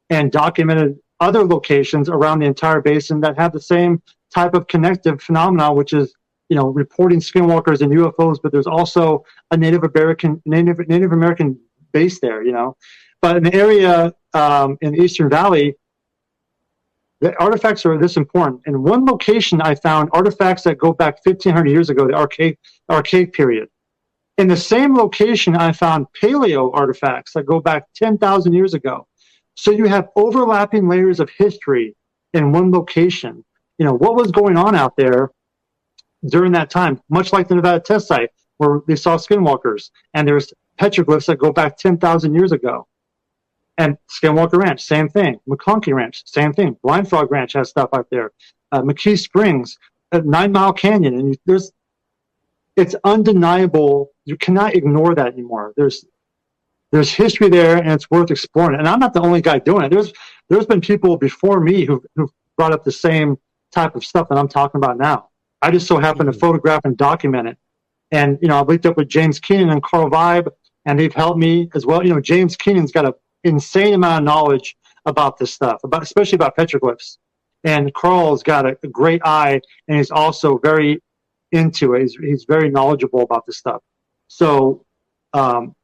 and documented other locations around the entire basin that have the same type of connective phenomena, which is, reporting skinwalkers and UFOs, but there's also a Native American base there, But in the area in the Eastern Valley, the artifacts are this important. In one location, I found artifacts that go back 1,500 years ago, the archaic period. In the same location, I found paleo artifacts that go back 10,000 years ago. So you have overlapping layers of history in one location. What was going on out there during that time, much like the Nevada test site where they saw skinwalkers, and there's petroglyphs that go back 10,000 years ago. And Skinwalker Ranch, same thing. McConkey Ranch, same thing. Blind Frog Ranch has stuff out there. McKee Springs, 9 Mile Canyon, and it's undeniable. You cannot ignore that anymore. There's history there, and it's worth exploring. And I'm not the only guy doing it. There's been people before me who've brought up the same type of stuff that I'm talking about now. I just so happen to photograph and document it. And I've linked up with James Keenan and Carl Vibe, and they've helped me as well. James Keenan's got an insane amount of knowledge about this stuff, especially about petroglyphs. And Carl's got a great eye, and he's also very into it. He's very knowledgeable about this stuff. So,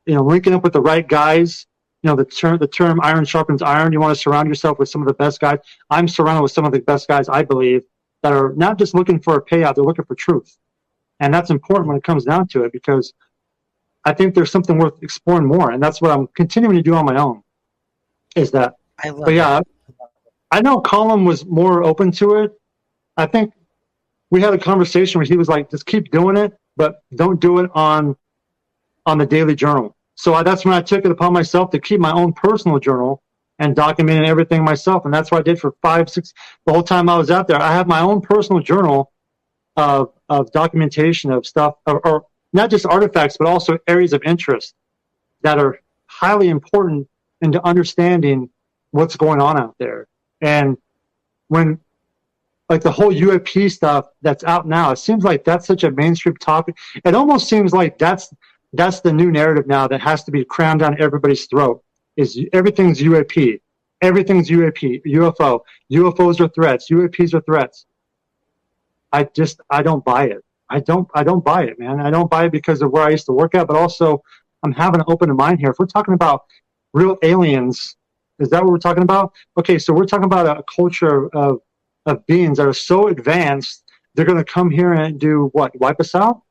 linking up with the right guys, the term iron sharpens iron. You want to surround yourself with some of the best guys. I'm surrounded with some of the best guys, I believe, that are not just looking for a payout, they're looking for truth. And that's important when it comes down to it, because I think there's something worth exploring more. And that's what I'm continuing to do on my own, is that. I know Colin was more open to it. I think we had a conversation where he was like, just keep doing it, but don't do it on the daily journal. So that's when I took it upon myself to keep my own personal journal and documenting everything myself. And that's what I did for 5-6, the whole time I was out there. I have my own personal journal of documentation of stuff, or not just artifacts, but also areas of interest that are highly important into understanding what's going on out there. And when, like, the whole UAP stuff that's out now, it seems like that's such a mainstream topic. It almost seems like that's the new narrative now that has to be crammed down everybody's throat, is everything's UAP. Everything's UAP, UFO. UFOs are threats. UAPs are threats. I don't buy it. I don't buy it, man. I don't buy it because of where I used to work at, but also I'm having an open mind here. If we're talking about real aliens, is that what we're talking about? Okay, so we're talking about a culture of beings that are so advanced, they're going to come here and do what? Wipe us out?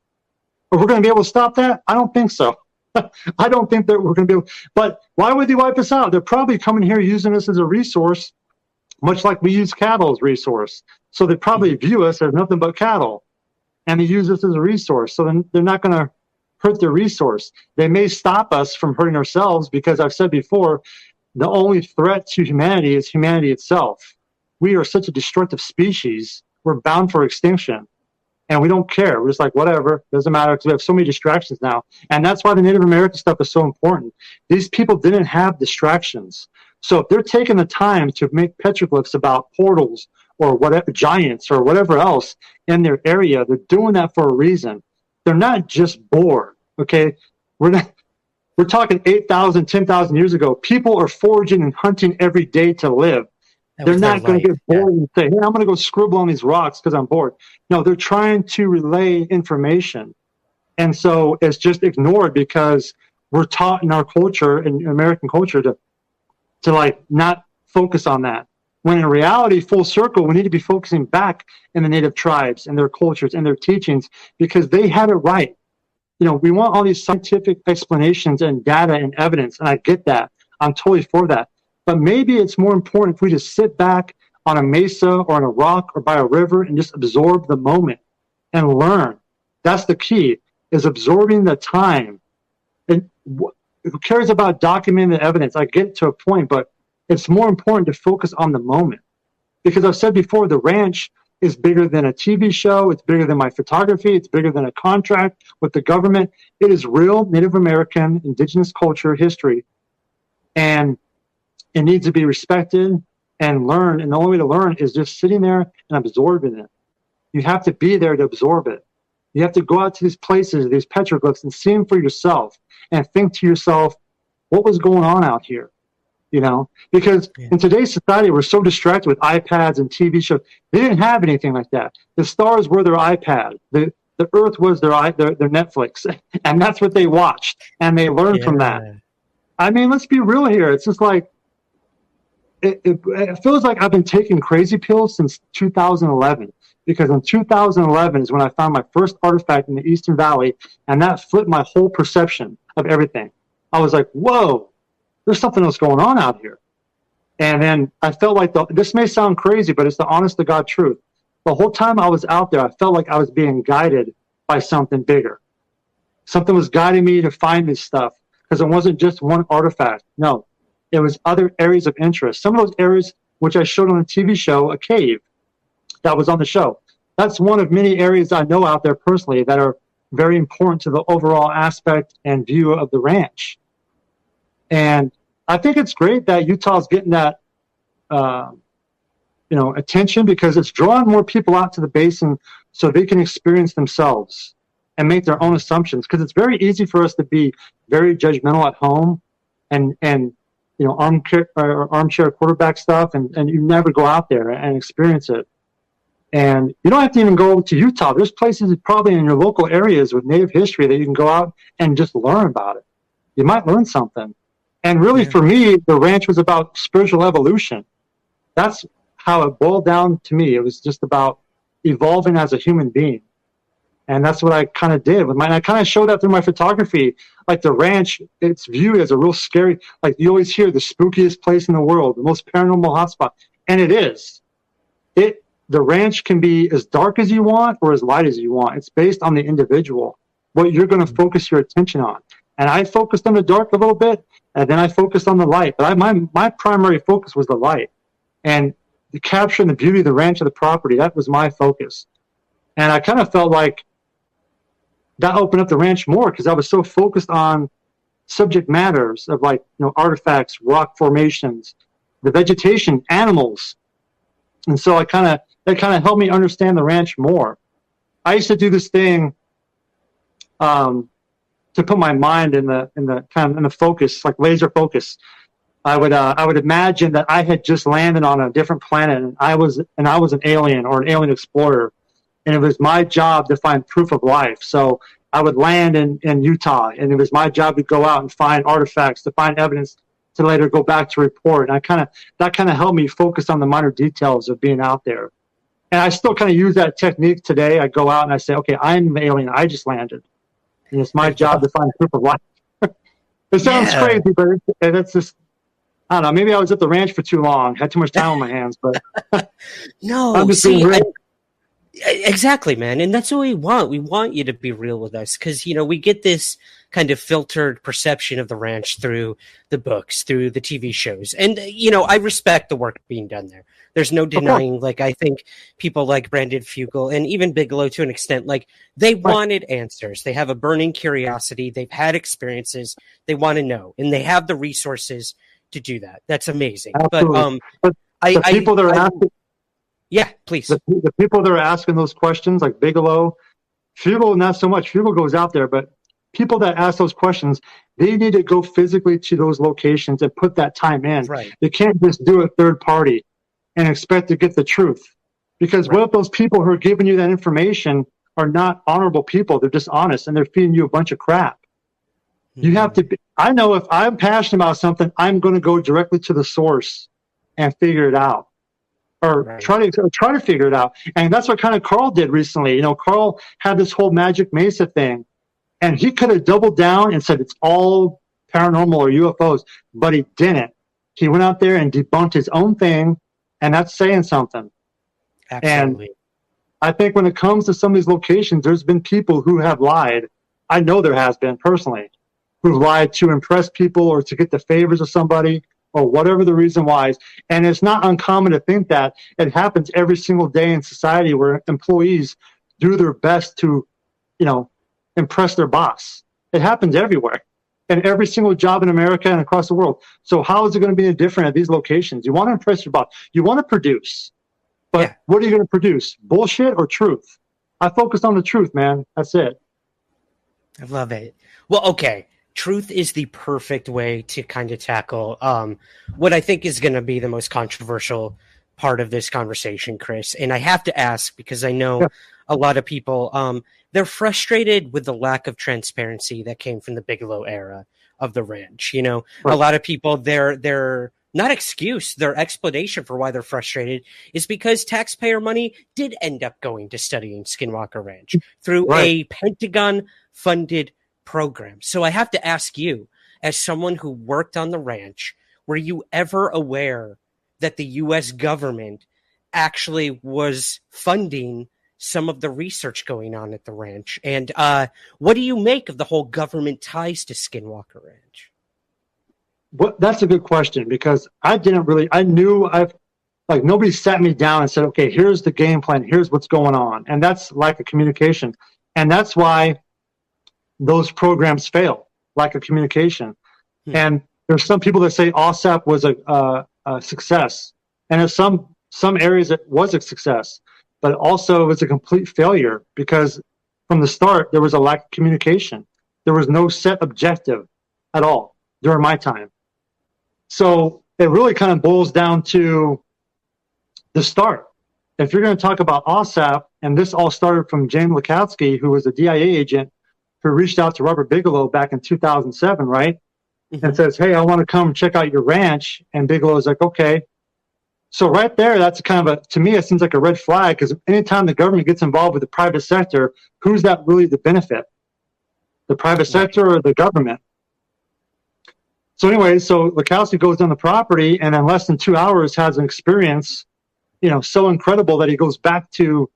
Are we going to be able to stop that? I don't think so. I don't think that we're going to be able, but why would they wipe us out? They're probably coming here using us as a resource, much like we use cattle as a resource. So they probably view us as nothing but cattle, and they use us as a resource. So then they're not going to hurt their resource. They may stop us from hurting ourselves because I've said before, the only threat to humanity is humanity itself. We are such a destructive species. We're bound for extinction. And we don't care. We're just like, whatever, doesn't matter, because we have so many distractions now. And that's why the Native American stuff is so important. These people didn't have distractions. So if they're taking the time to make petroglyphs about portals or whatever, giants or whatever else in their area, they're doing that for a reason. They're not just bored, okay? We're talking 8,000, 10,000 years ago. People are foraging and hunting every day to live. They're not going to get bored and say, hey, I'm going to go scribble on these rocks because I'm bored. No, they're trying to relay information. And so it's just ignored because we're taught in our culture, in American culture, to like not focus on that. When in reality, full circle, we need to be focusing back in the native tribes and their cultures and their teachings because they had it right. You know, we want all these scientific explanations and data and evidence, and I get that. I'm totally for that. But maybe it's more important if we just sit back on a mesa or on a rock or by a river and just absorb the moment and learn. That's the key, is absorbing the time. And who cares about documenting the evidence? I get to a point, but it's more important to focus on the moment. Because I've said before, the ranch is bigger than a TV show. It's bigger than my photography. It's bigger than a contract with the government. It is real Native American, indigenous culture, history. And it needs to be respected and learned. And the only way to learn is just sitting there and absorbing it. You have to be there to absorb it. You have to go out to these places, these petroglyphs, and see them for yourself and think to yourself, what was going on out here? You know, because in today's society, we're so distracted with iPads and TV shows. They didn't have anything like that. The stars were their iPad. The earth was their Netflix. And that's what they watched. And they learned from that. I mean, let's be real here. It's just like, it feels like I've been taking crazy pills since 2011, because in 2011 is when I found my first artifact in the Eastern Valley, and that flipped my whole perception of everything. I was like, whoa, there's something else going on out here. And then I felt like, this may sound crazy, but it's the honest to God truth. The whole time I was out there, I felt like I was being guided by something bigger. Something was guiding me to find this stuff, because it wasn't just one artifact. No. It was other areas of interest. Some of those areas, which I showed on the TV show, a cave that was on the show. That's one of many areas I know out there personally that are very important to the overall aspect and view of the ranch. And I think it's great that Utah's getting that, attention, because it's drawing more people out to the basin so they can experience themselves and make their own assumptions. Because it's very easy for us to be very judgmental at home and armchair quarterback stuff, and you never go out there and experience it. And you don't have to even go to Utah. There's places probably in your local areas with Native history that you can go out and just learn about it. You might learn something. And really, for me, the ranch was about spiritual evolution. That's how it boiled down to me. It was just about evolving as a human being. And that's what I kind of did with mine. I kind of showed that through my photography. Like the ranch, it's viewed as a real scary, like you always hear, the spookiest place in the world, the most paranormal hotspot. And it is. The ranch can be as dark as you want or as light as you want. It's based on the individual, what you're going to focus your attention on. And I focused on the dark a little bit, and then I focused on the light. But my primary focus was the light. And capturing the beauty of the ranch of the property, that was my focus. And I kind of felt like that opened up the ranch more, because I was so focused on subject matters of artifacts, rock formations, the vegetation, animals. And so that kind of helped me understand the ranch more. I used to do this thing to put my mind in the focus, like laser focus. I would imagine that I had just landed on a different planet, and I was an alien or an alien explorer, and it was my job to find proof of life. So I would land in Utah, and it was my job to go out and find artifacts, to find evidence, to later go back to report. And that kind of helped me focus on the minor details of being out there. And I still kind of use that technique today. I go out and I say, okay, I'm an alien. I just landed, and it's my job to find proof of life. It sounds Yeah. crazy, but that's just, I don't know. Maybe I was at the ranch for too long, had too much time on my hands, but No, I'm just being see, real. exactly, man. And that's what we want. We want you to be real with us because, we get this kind of filtered perception of the ranch through the books, through the TV shows. And, I respect the work being done there. There's no denying, like, I think people like Brandon Fugel and even Bigelow to an extent, like, they wanted answers. They have a burning curiosity. They've had experiences. They want to know, and they have the resources to do that. That's amazing. Absolutely. But the people that are asking, yeah, please. the people that are asking those questions, like Bigelow, Fugel, not so much. Fugel goes out there, but people that ask those questions, they need to go physically to those locations and put that time in. Right. They can't just do a third party and expect to get the truth. Because what if those people who are giving you that information are not honorable people? They're dishonest and they're feeding you a bunch of crap. Mm-hmm. You have to be, I know if I'm passionate about something, I'm going to go directly to the source and figure it out. Or try to figure it out. And that's what kind of Carl did recently. Carl had this whole Magic Mesa thing, and he could have doubled down and said it's all paranormal or UFOs, but he didn't. He went out there and debunked his own thing, and that's saying something. Absolutely. And I think when it comes to some of these locations, there's been people who have lied. I know there has been personally, who've lied to impress people or to get the favors of somebody, or whatever the reason why is. And it's not uncommon to think that it happens every single day in society where employees do their best to, impress their boss. It happens everywhere and every single job in America and across the world. So how is it going to be any different at these locations? You want to impress your boss. You want to produce. But what are you going to produce? Bullshit or truth? I focused on the truth, man. That's it. I love it. Well, okay. Truth is the perfect way to kind of tackle what I think is going to be the most controversial part of this conversation, Chris. And I have to ask because I know a lot of people, they're frustrated with the lack of transparency that came from the Bigelow era of the ranch. A lot of people, their not excuse, their explanation for why they're frustrated is because taxpayer money did end up going to studying Skinwalker Ranch through a Pentagon-funded program. So I have to ask you, as someone who worked on the ranch, were you ever aware that the U.S. government actually was funding some of the research going on at the ranch? And what do you make of the whole government ties to Skinwalker Ranch? Well, that's a good question because nobody sat me down and said, okay, here's the game plan. Here's what's going on. And that's lack of communication. And that's why those programs fail, lack of communication. And there's some people that say OSAP was a success. And in some areas it was a success, but also it was a complete failure because from the start, there was a lack of communication. There was no set objective at all during my time. So it really kind of boils down to the start. If you're going to talk about OSAP, and this all started from James Lakowski, who was a DIA agent who reached out to Robert Bigelow back in 2007, right? Mm-hmm. And says, hey, I want to come check out your ranch. And Bigelow's like, okay. So right there, that's kind of to me, it seems like a red flag because anytime the government gets involved with the private sector, who's that really the benefit? The private sector or the government? So anyway, so Lakowski goes on the property and in less than 2 hours has an experience, so incredible that he goes back to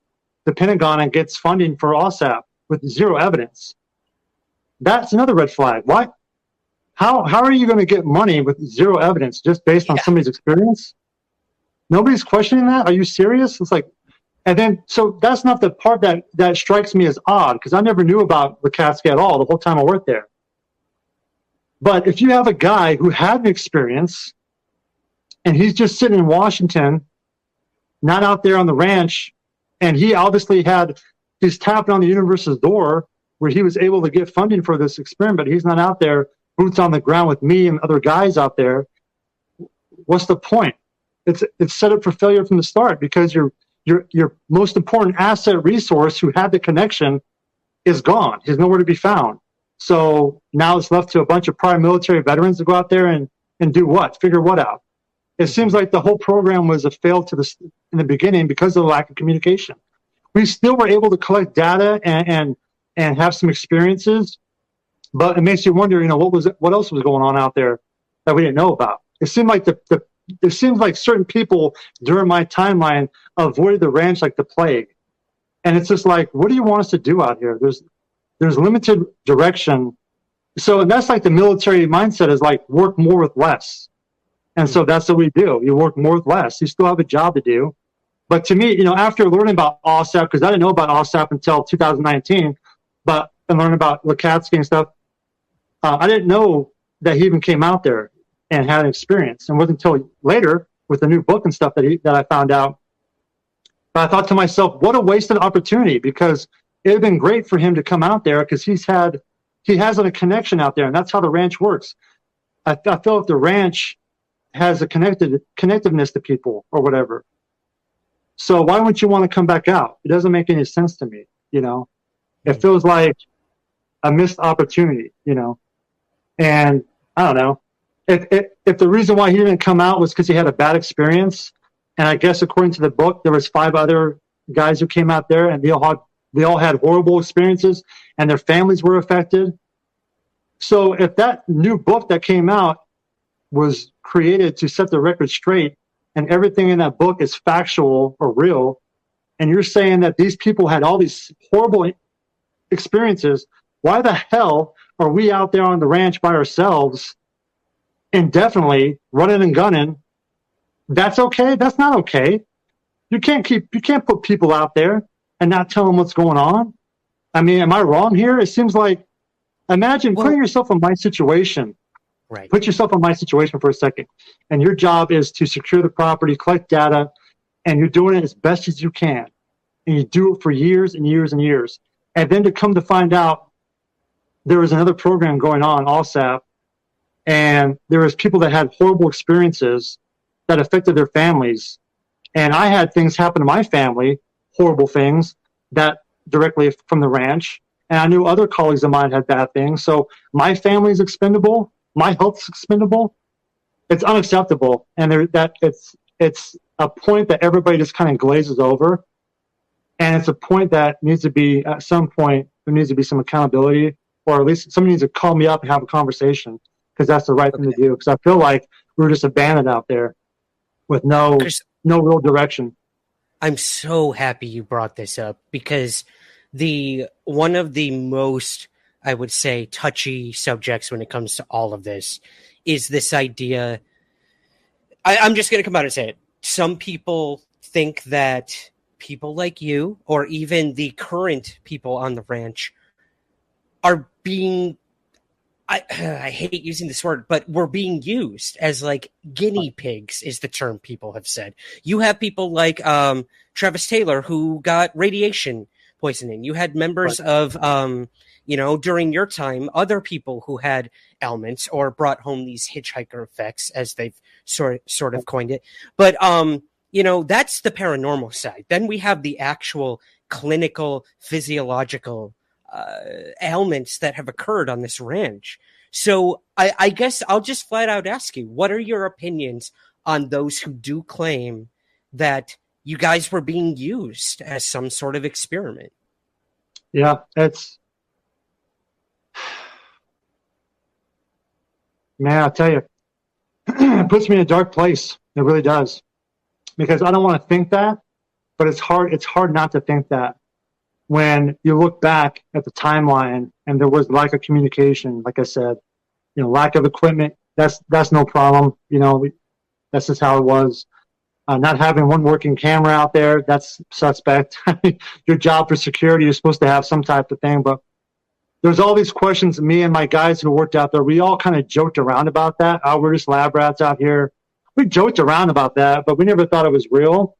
the Pentagon and gets funding for OSAP with zero evidence. That's another red flag. Why? How are you going to get money with zero evidence just based on somebody's experience? Nobody's questioning that. Are you serious? It's like, and then, so that's not the part that strikes me as odd because I never knew about Lakowski at all the whole time I worked there. But if you have a guy who had an experience and he's just sitting in Washington, not out there on the ranch, and he's tapping on the universe's door where he was able to get funding for this experiment, but he's not out there boots on the ground with me and other guys out there. What's the point? It's set up for failure from the start because your most important asset resource who had the connection is gone. He's nowhere to be found. So now it's left to a bunch of prior military veterans to go out there and do what? Figure what out? It seems like the whole program was a fail in the beginning because of the lack of communication. We still were able to collect data and have some experiences, But it makes you wonder, what else was going on out there that we didn't know about? It seemed like it seems like certain people during my timeline avoided the ranch like the plague. And it's just like, what do you want us to do out here? There's limited direction. So that's like the military mindset is like work more with less. And so that's what we do. You work more with less. You still have a job to do. But to me, after learning about OSAP, because I didn't know about OSAP until 2019, but and learning about Lukatsky and stuff, I didn't know that he even came out there and had an experience. And it wasn't until later with the new book and stuff that I found out. But I thought to myself, what a wasted opportunity, because it would have been great for him to come out there because he has a connection out there, and that's how the ranch works. I feel like the ranch has a connectiveness to people or whatever. So why wouldn't you want to come back out? It doesn't make any sense to me, It feels like a missed opportunity, And I don't know. If the reason why he didn't come out was because he had a bad experience, and I guess according to the book, there was 5 other guys who came out there, and they all had horrible experiences, and their families were affected. So if that new book that came out was created to set the record straight, and everything in that book is factual or real, and you're saying that these people had all these horrible experiences, why the hell are we out there on the ranch by ourselves indefinitely running and gunning? That's okay? That's not okay. You can't put people out there and not tell them what's going on. I mean, am I wrong here? It seems like, imagine putting yourself in my situation. Right. Put yourself in my situation for a second. And your job is to secure the property, collect data, and you're doing it as best as you can. And you do it for years and years and years. And then to come to find out there was another program going on, ALSAP, and there was people that had horrible experiences that affected their families. And I had things happen to my family, horrible things, that directly from the ranch. And I knew other colleagues of mine had bad things. So my family's expendable. My health's expendable. It's unacceptable. And it's a point that everybody just kind of glazes over. And it's a point that needs to be, at some point, there needs to be some accountability, or at least somebody needs to call me up and have a conversation, because that's the right thing to do. Because I feel like we're just abandoned out there with no real direction. I'm so happy you brought this up, because one of the most, I would say, touchy subjects when it comes to all of this is this idea. I'm just going to come out and say it. Some people think that people like you, or even the current people on the ranch, are being, I hate using this word, but we're being used as like guinea pigs is the term people have said. You have people like Travis Taylor who got radiation poisoning. You had members of, during your time, other people who had ailments or brought home these hitchhiker effects, as they've sort of coined it. But, that's the paranormal side. Then we have the actual clinical, physiological ailments that have occurred on this ranch. So I guess I'll just flat out ask you, what are your opinions on those who do claim that you guys were being used as some sort of experiment? Yeah, man, I'll tell you, it puts me in a dark place. It really does. Because I don't want to think that, but it's hard not to think that when you look back at the timeline and there was lack of communication, like I said, lack of equipment, that's no problem. That's just how it was. Not having one working camera out there, that's suspect. Your job for security, you're supposed to have some type of thing, but there's all these questions. Me and my guys who worked out there, we all kind of joked around about that. Oh, we're just lab rats out here. We joked around about that, but we never thought it was real.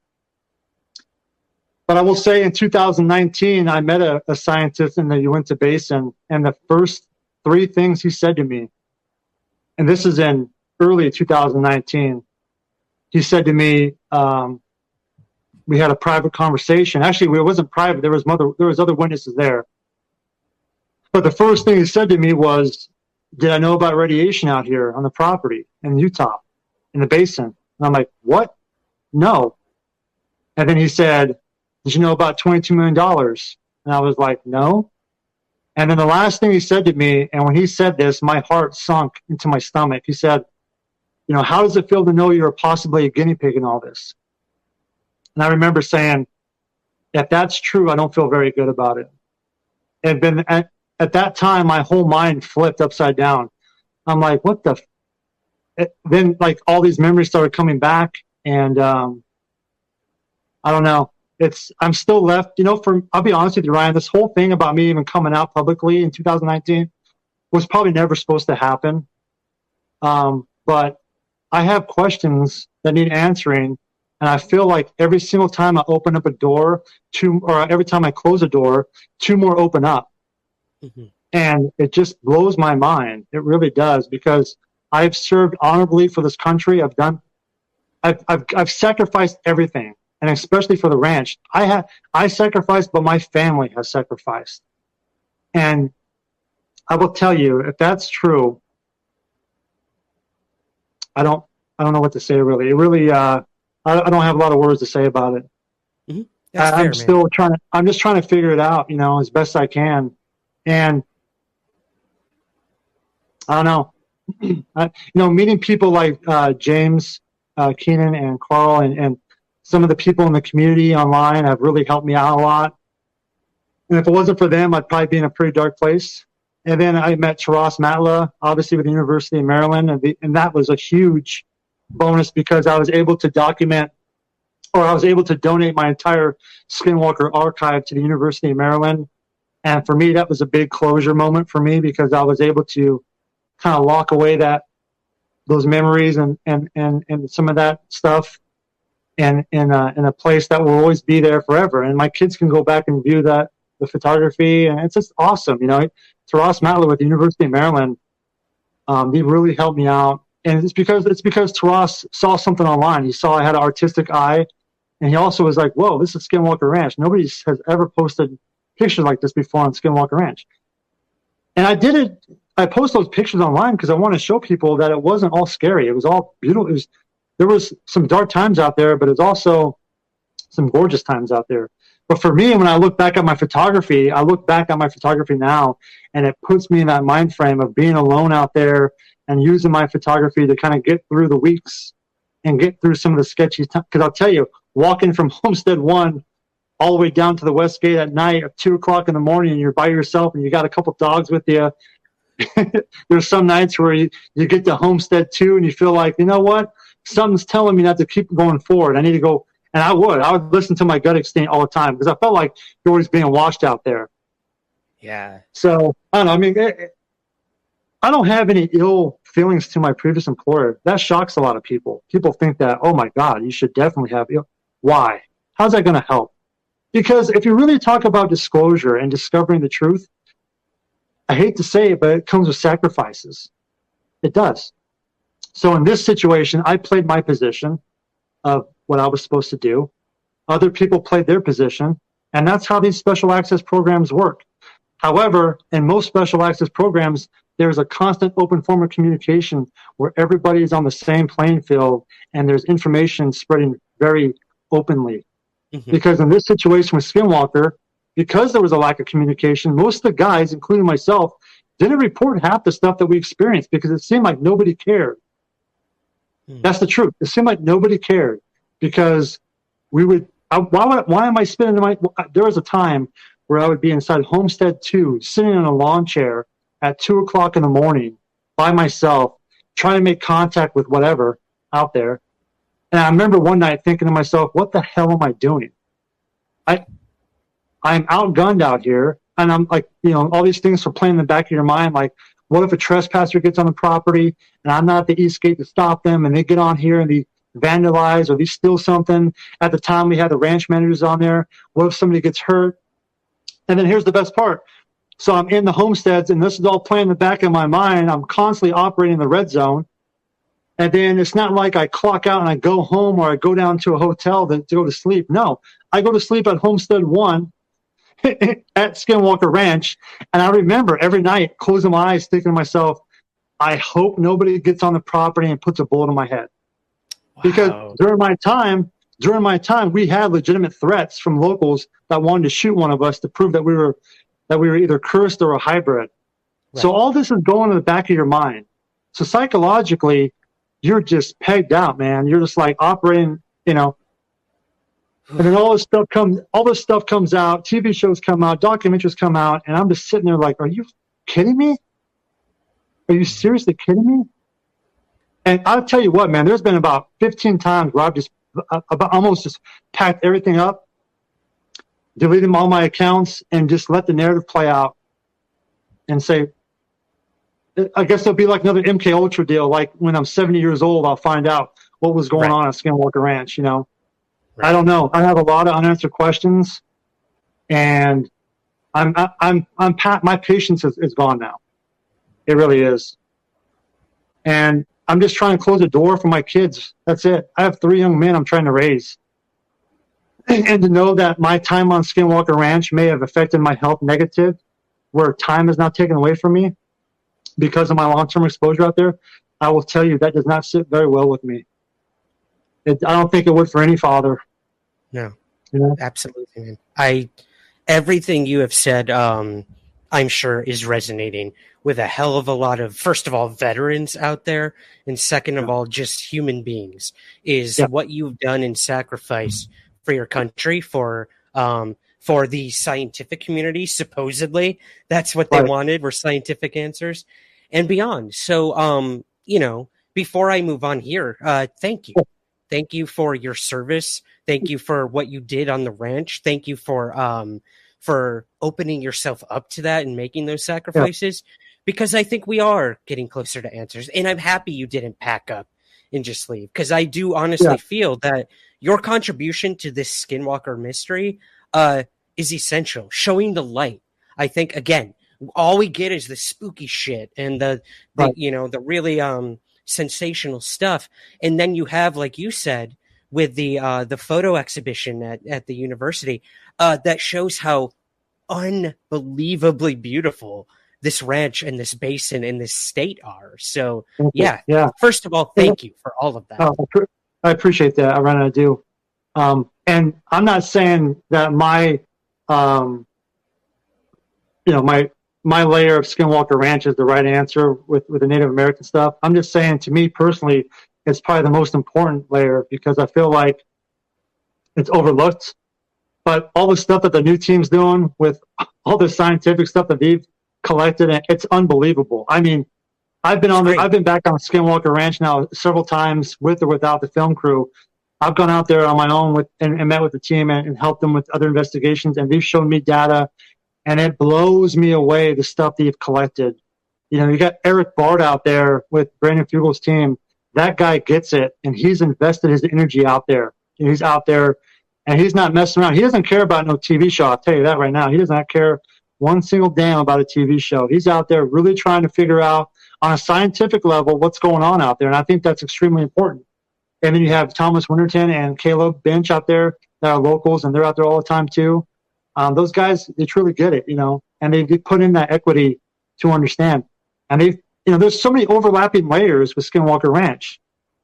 But I will say in 2019, I met a scientist in the Uinta Basin, and the first 3 things he said to me, and this is in early 2019, he said to me, we had a private conversation. Actually, it wasn't private. There was other witnesses there. But the first thing he said to me was, did I know about radiation out here on the property in Utah, in the basin? And I'm like, what? No. And then he said, did you know about $22 million? And I was like, no. And then the last thing he said to me, and when he said this, my heart sunk into my stomach. He said, how does it feel to know you're possibly a guinea pig in all this? And I remember saying, if that's true, I don't feel very good about it. And then at that time, my whole mind flipped upside down. I'm like, what the? Then like all these memories started coming back, and I don't know. I'm still left, I'll be honest with you, Ryan, this whole thing about me even coming out publicly in 2019 was probably never supposed to happen. But I have questions that need answering. And I feel like every single time I open up a door, or every time I close a door, two more open up. Mm-hmm. And it just blows my mind. It really does, because I've served honorably for this country. I've sacrificed everything. And especially for the ranch, I sacrificed, but my family has sacrificed. And I will tell you, if that's true, I don't know what to say really. It really, I don't have a lot of words to say about it. Mm-hmm. I'm just trying to figure it out, as best I can. And I don't know, meeting people like James Keenan and Carl and some of the people in the community online have really helped me out a lot. And if it wasn't for them, I'd probably be in a pretty dark place. And then I met Taras Matla, obviously with the University of Maryland. And that was a huge bonus, because I was able to document, or I was able to donate my entire Skinwalker archive to the University of Maryland. And for me, that was a big closure moment for me, because I was able to kind of lock away those memories and some of that stuff. And in a place that will always be there forever. And my kids can go back and view the photography, and it's just awesome. Taras Matla with the University of Maryland, he really helped me out. And it's because Taras saw something online. He saw I had an artistic eye, and he also was like, whoa, this is Skinwalker Ranch. Nobody has ever posted pictures like this before on Skinwalker Ranch. And I posted those pictures online because I want to show people that it wasn't all scary. It was all beautiful. There was some dark times out there, but it's also some gorgeous times out there. But for me, when I look back at my photography, now, and it puts me in that mind frame of being alone out there and using my photography to kind of get through the weeks and get through some of the sketchy times. Because I'll tell you, walking from Homestead 1 all the way down to the West Gate at night at 2 o'clock in the morning, and you're by yourself and you got a couple dogs with you. There's some nights where you get to Homestead 2 and you feel like, you know what? Something's telling me not to keep going forward. I need to go. And I would listen to my gut instinct all the time, because I felt like you're always being watched out there. Yeah. So I don't know. I mean, I don't have any ill feelings to my previous employer. That shocks a lot of people. People think that, oh my God, you should definitely have. Why? How's that going to help? Because if you really talk about disclosure and discovering the truth, I hate to say it, but it comes with sacrifices. It does. So in this situation, I played my position of what I was supposed to do. Other people played their position, and that's how these special access programs work. However, in most special access programs, there's a constant open form of communication where everybody is on the same playing field, and there's information spreading very openly. Mm-hmm. Because in this situation with Skinwalker, because there was a lack of communication, most of the guys, including myself, didn't report half the stuff that we experienced because it seemed like nobody cared. That's the truth. It seemed like nobody cared, because we would. Why am I spending my? There was a time where I would be inside Homestead 2, sitting in a lawn chair at 2 o'clock in the morning by myself, trying to make contact with whatever out there. And I remember one night thinking to myself, "What the hell am I doing? I'm outgunned out here," and I'm like, all these things are playing in the back of your mind, like, what if a trespasser gets on the property and I'm not at the East Gate to stop them, and they get on here and they vandalize or they steal something? At the time, we had the ranch managers on there. What if somebody gets hurt? And then here's the best part. So I'm in the homesteads, and this is all playing in the back of my mind. I'm constantly operating in the red zone. And then it's not like I clock out and I go home, or I go down to a hotel to go to sleep. No, I go to sleep at Homestead 1 at Skinwalker Ranch. And I remember every night closing my eyes, thinking to myself, I hope nobody gets on the property and puts a bullet in my head. Wow. Because during my time, we had legitimate threats from locals that wanted to shoot one of us to prove that we were that we were either cursed or a hybrid. Right. So all this is going in the back of your mind. So psychologically, you're just pegged out, man. You're just like operating, and then all this stuff comes out, TV shows come out, documentaries come out, and I'm just sitting there like, are you kidding me? Are you seriously kidding me? And I'll tell you what, man, there's been about 15 times where I've just almost just packed everything up, deleted all my accounts, and just let the narrative play out and say, I guess it'll be like another MK Ultra deal. Like when I'm 70 years old, I'll find out what was going on at Skinwalker Ranch, Right. I don't know. I have a lot of unanswered questions, and my patience is gone now. It really is. And I'm just trying to close the door for my kids. That's it. I have 3 young men I'm trying to raise. And to know that my time on Skinwalker Ranch may have affected my health negative, where time is now taken away from me because of my long-term exposure out there, I will tell you that does not sit very well with me. I don't think it would for any father. No, absolutely, man. Everything you have said, I'm sure is resonating with a hell of a lot of, first of all, veterans out there, and second of all, just human beings. What you've done in sacrifice for your country, for the scientific community. Supposedly, that's what they wanted, were scientific answers and beyond. So, before I move on here, thank you. Thank you for your service. Thank you for what you did on the ranch. Thank you for opening yourself up to that and making those sacrifices, because I think we are getting closer to answers. And I'm happy you didn't pack up and just leave, because I do honestly feel that your contribution to this Skinwalker mystery is essential, showing the light. I think, again, all we get is the spooky shit and the really sensational stuff. And then you have, like you said, with the photo exhibition at the university, that shows how unbelievably beautiful this ranch and this basin and this state are. So first of all, thank you for all of that. I appreciate that. I really do. And I'm not saying that my layer of Skinwalker Ranch is the right answer with the Native American stuff. I'm just saying, to me personally, it's probably the most important layer, because I feel like it's overlooked. But all the stuff that the new team's doing with all the scientific stuff that they've collected, it's unbelievable. I mean, I've been back on Skinwalker Ranch now several times, with or without the film crew. I've gone out there on my own and met with the team and helped them with other investigations, and they've shown me data, and it blows me away, the stuff they've collected. You got Eric Bard out there with Brandon Fugel's team. That guy gets it, and he's invested his energy out there. He's out there, and he's not messing around. He doesn't care about no TV show. I'll tell you that right now. He does not care one single damn about a TV show. He's out there really trying to figure out on a scientific level what's going on out there, and I think that's extremely important. And then you have Thomas Winterton and Caleb Bench out there that are locals, and they're out there all the time too. Those guys, they truly get it, and they put in that equity to understand. And there's so many overlapping layers with Skinwalker Ranch.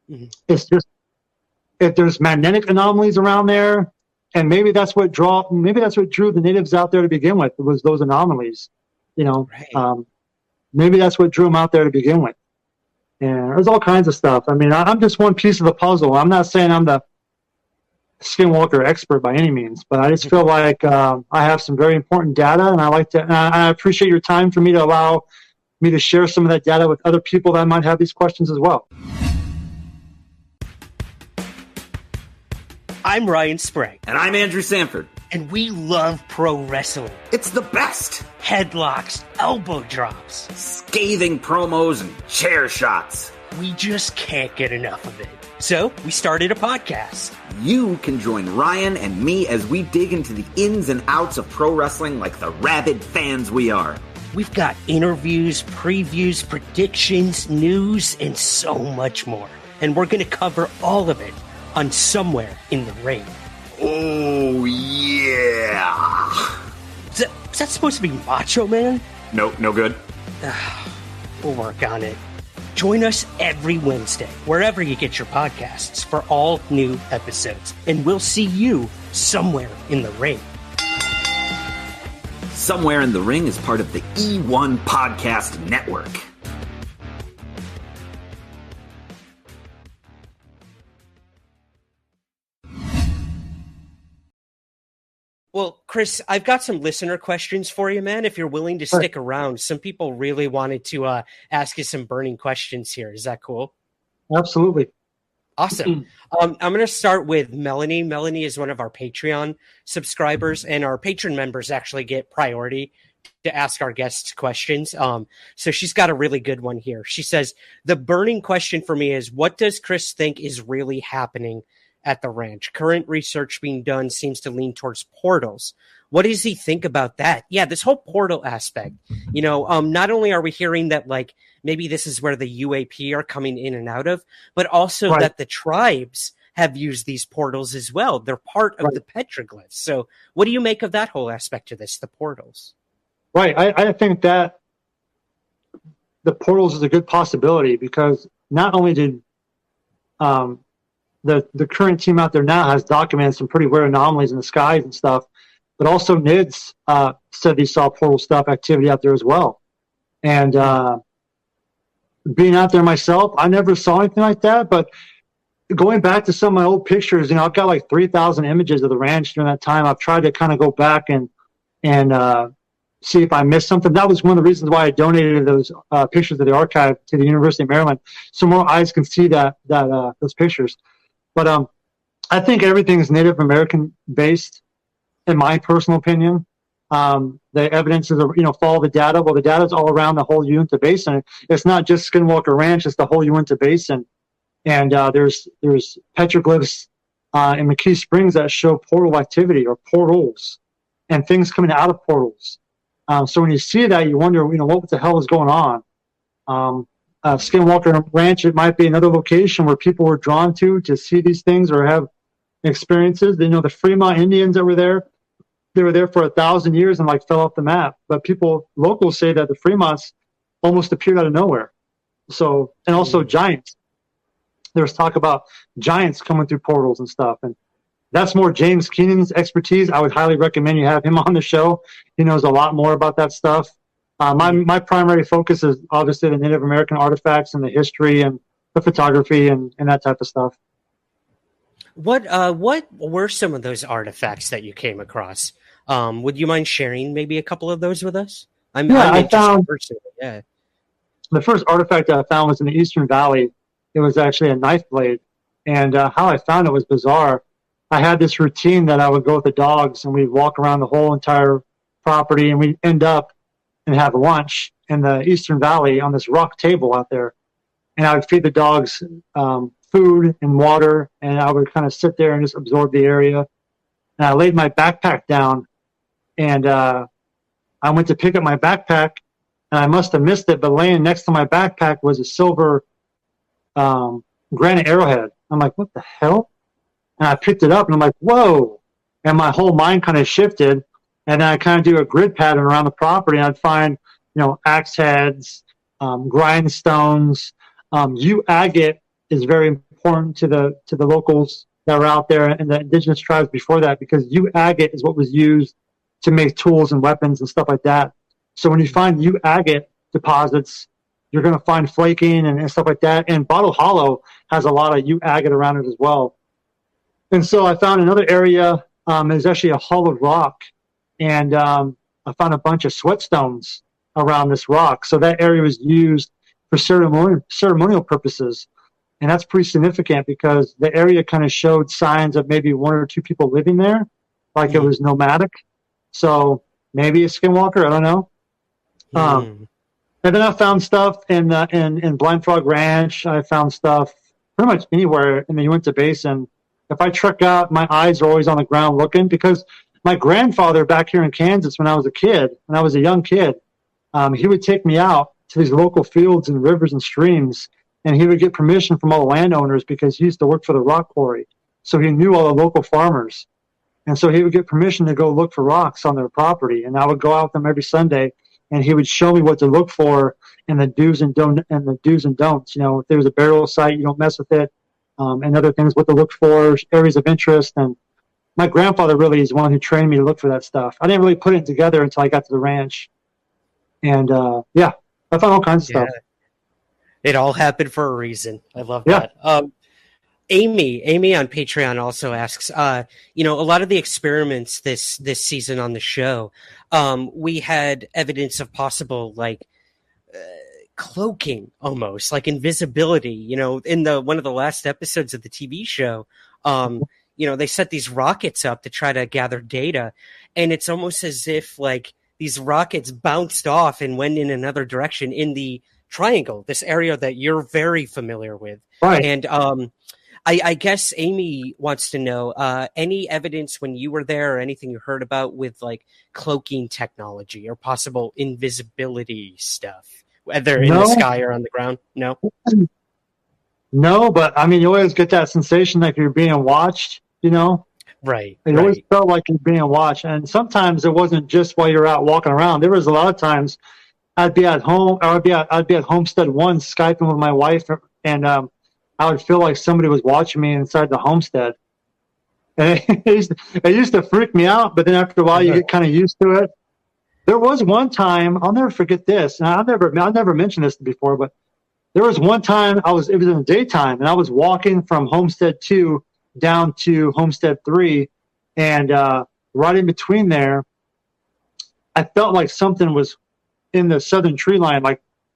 Mm-hmm. It's just, if there's magnetic anomalies around there, and maybe that's what drew the natives out there to begin with. It was those anomalies, Right. Maybe that's what drew them out there to begin with. And there's all kinds of stuff. I mean, I'm just one piece of the puzzle. I'm not saying I'm the Skinwalker expert by any means, but I just feel like I have some very important data, and I appreciate your time for me to allow me to share some of that data with other people that might have these questions as well. I'm Ryan Sprague. And I'm Andrew Sanford. And we love pro wrestling. It's the best. Headlocks, elbow drops, scathing promos, and chair shots. We just can't get enough of it. So we started a podcast. You can join Ryan and me as we dig into the ins and outs of pro wrestling like the rabid fans we are. We've got interviews, previews, predictions, news, and so much more. And we're going to cover all of it on Somewhere in the Ring. Oh, yeah. Is that supposed to be Macho Man? Nope, no good. We'll work on it. Join us every Wednesday, wherever you get your podcasts, for all new episodes. And we'll see you somewhere in the ring. Somewhere in the Ring is part of the E1 Podcast Network. Well, Chris, I've got some listener questions for you, man, if you're willing to stick around. Some people really wanted to ask you some burning questions here. Is that cool? Absolutely. Awesome. I'm going to start with Melanie. Melanie is one of our Patreon subscribers, and our patron members actually get priority to ask our guests questions. So she's got a really good one here. She says, the burning question for me is, what does Chris think is really happening at the ranch? Current research being done seems to lean towards portals. What does he think about that? Yeah, this whole portal aspect. Not only are we hearing that, like, maybe this is where the UAP are coming in and out of, but also that the tribes have used these portals as well. They're part of the petroglyphs. So what do you make of that whole aspect of this, the portals? Right. I think that the portals is a good possibility, because not only did the current team out there now has documented some pretty weird anomalies in the skies and stuff, but also NIDS said they saw portal stuff activity out there as well. And being out there myself, I never saw anything like that. But going back to some of my old pictures, I've got like 3,000 images of the ranch during that time. I've tried to kind of go back and see if I missed something. That was one of the reasons why I donated those pictures to the archive to the University of Maryland, so more eyes can see those pictures. But I think everything is Native American based, in my personal opinion. The evidence is, follow the data. Well, the data is all around the whole Uinta Basin. It's not just Skinwalker Ranch; it's the whole Uinta Basin. And there's petroglyphs in McKee Springs that show portal activity or portals and things coming out of portals. So when you see that, you wonder, what the hell is going on? Skinwalker Ranch, it might be another location where people were drawn to see these things or have experiences. The Fremont Indians that were there, they were there for 1,000 years and fell off the map. But locals say that the Fremonts almost appeared out of nowhere. So, and also giants. There was talk about giants coming through portals and stuff. And that's more James Keenan's expertise. I would highly recommend you have him on the show. He knows a lot more about that stuff. My primary focus is obviously the Native American artifacts and the history and the photography and that type of stuff. What were some of those artifacts that you came across? Would you mind sharing maybe a couple of those with us? I found the first artifact that I found was in the Eastern Valley. It was actually a knife blade, and how I found it was bizarre. I had this routine that I would go with the dogs, and we'd walk around the whole entire property, and we'd end up and have lunch in the Eastern Valley on this rock table out there. And I would feed the dogs food and water, and I would kind of sit there and just absorb the area. And I laid my backpack down, and I went to pick up my backpack, and I must have missed it, but laying next to my backpack was a silver granite arrowhead. I'm like, what the hell? And I picked it up, and I'm like, whoa. And my whole mind kind of shifted. And then I kind of do a grid pattern around the property, and I'd find, axe heads, grindstones. Agate is very important to the locals that were out there and the indigenous tribes before that, because agate is what was used to make tools and weapons and stuff like that. So when you find agate deposits, you're going to find flaking and stuff like that. And Bottle Hollow has a lot of agate around it as well. And so I found another area. There's actually a hollowed rock. And I found a bunch of sweatstones around this rock. So that area was used for ceremonial purposes. And that's pretty significant because the area kind of showed signs of maybe one or two people living there, like it was nomadic. So maybe a skinwalker, I don't know. And then I found stuff in Blind Frog Ranch. I found stuff pretty much anywhere in the Uinta Basin. If I trek out, my eyes are always on the ground looking, because my grandfather back here in Kansas, when I was a young kid, he would take me out to these local fields and rivers and streams, and he would get permission from all the landowners because he used to work for the rock quarry. So he knew all the local farmers. And so he would get permission to go look for rocks on their property. And I would go out with him every Sunday, and he would show me what to look for and the do's and don'ts. If there's a burial site, you don't mess with it. And other things, what to look for, areas of interest. And my grandfather really is the one who trained me to look for that stuff. I didn't really put it together until I got to the ranch. And, I found all kinds of stuff. It all happened for a reason. I love Yeah. that. Amy on Patreon also asks, a lot of the experiments this season on the show, we had evidence of possible cloaking, almost like invisibility. In one of the last episodes of the TV show, they set these rockets up to try to gather data, and it's almost as if these rockets bounced off and went in another direction in the triangle, this area that you're very familiar with, right? And I guess Amy wants to know any evidence when you were there or anything you heard about with cloaking technology or possible invisibility stuff, whether in the sky or on the ground. No, but I mean, you always get that sensation like you're being watched, Right. It always felt like you're being watched. And sometimes it wasn't just while you're out walking around. There was a lot of times I'd be at home, or I'd be at Homestead 1 Skyping with my wife, and I would feel like somebody was watching me inside the homestead. And it used to freak me out, but then after a while you get kind of used to it. There was one time, I'll never forget this, and I've never mentioned this before, but there was one time it was in the daytime, and I was walking from Homestead 2 down to Homestead 3, and right in between there, I felt like something was in the southern tree line,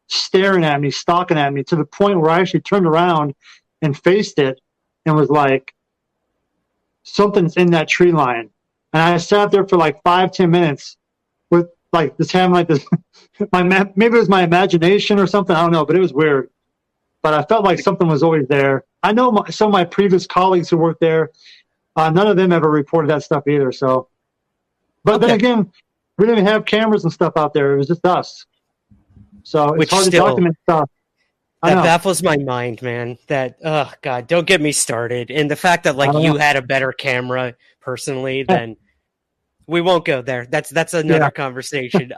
staring at me, stalking at me, to the point where I actually turned around and faced it and was like, something's in that tree line. And I sat there for 5-10 minutes with just having this, maybe it was my imagination or something, I don't know, but it was weird. But I felt like something was always there. I know some of my previous colleagues who worked there, none of them ever reported that stuff either. So, but then again, we didn't have cameras and stuff out there. It was just us. So it's hard to document stuff. That baffles my mind, man. That, oh, God, don't get me started. And the fact that, you had a better camera personally, then we won't go there. That's another conversation.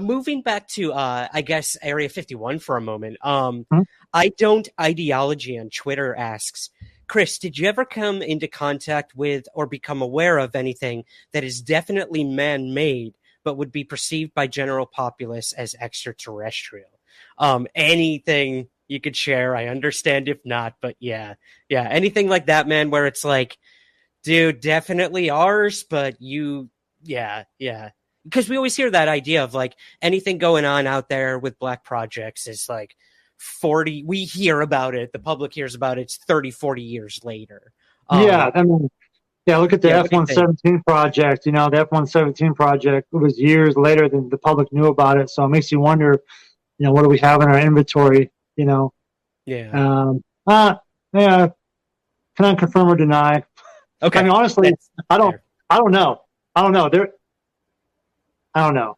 Moving back to, I guess, Area 51 for a moment. I Don't Ideology on Twitter asks, Chris, did you ever come into contact with or become aware of anything that is definitely man-made but would be perceived by general populace as extraterrestrial? Anything you could share, I understand if not, but yeah, anything like that, man, where it's dude, definitely ours, but yeah. Because we always hear that idea of anything going on out there with black projects is 40, we hear about it, the public hears about it, it's 30, 40 years later. Look at the F-117 project. The F-117 project was years later than the public knew about it, so it makes you wonder, what do we have in our inventory? Can I confirm or deny? Okay. I mean, honestly, I don't know. I don't know.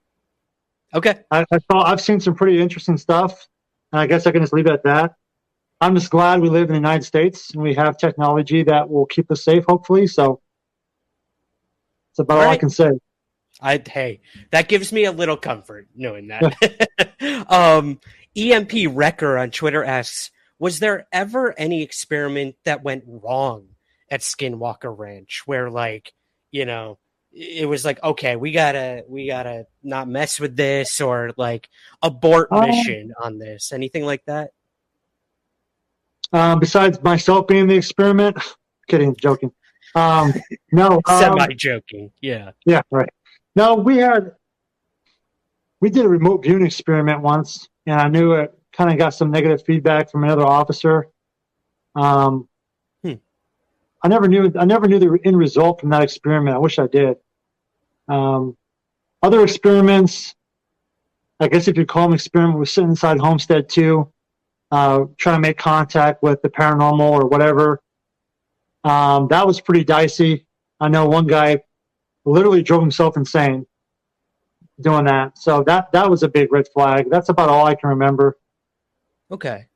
Okay. I've seen some pretty interesting stuff, and I guess I can just leave it at that. I'm just glad we live in the United States and we have technology that will keep us safe, hopefully. So that's about all I can say. Hey, that gives me a little comfort knowing that. EMP Wrecker on Twitter asks, was there ever any experiment that went wrong at Skinwalker Ranch where it was okay, we gotta not mess with this, or abort mission on this? Anything like that? Besides myself being the experiment, kidding, joking. No, semi-joking. Yeah, right. No, we did a remote viewing experiment once, and I knew it kind of got some negative feedback from another officer. I never knew the end result from that experiment. I wish I did. Other experiments, I guess if you call them experiment, we sit inside Homestead 2, trying to make contact with the paranormal or whatever. That was pretty dicey. I know one guy literally drove himself insane doing that. So that was a big red flag. That's about all I can remember. Okay.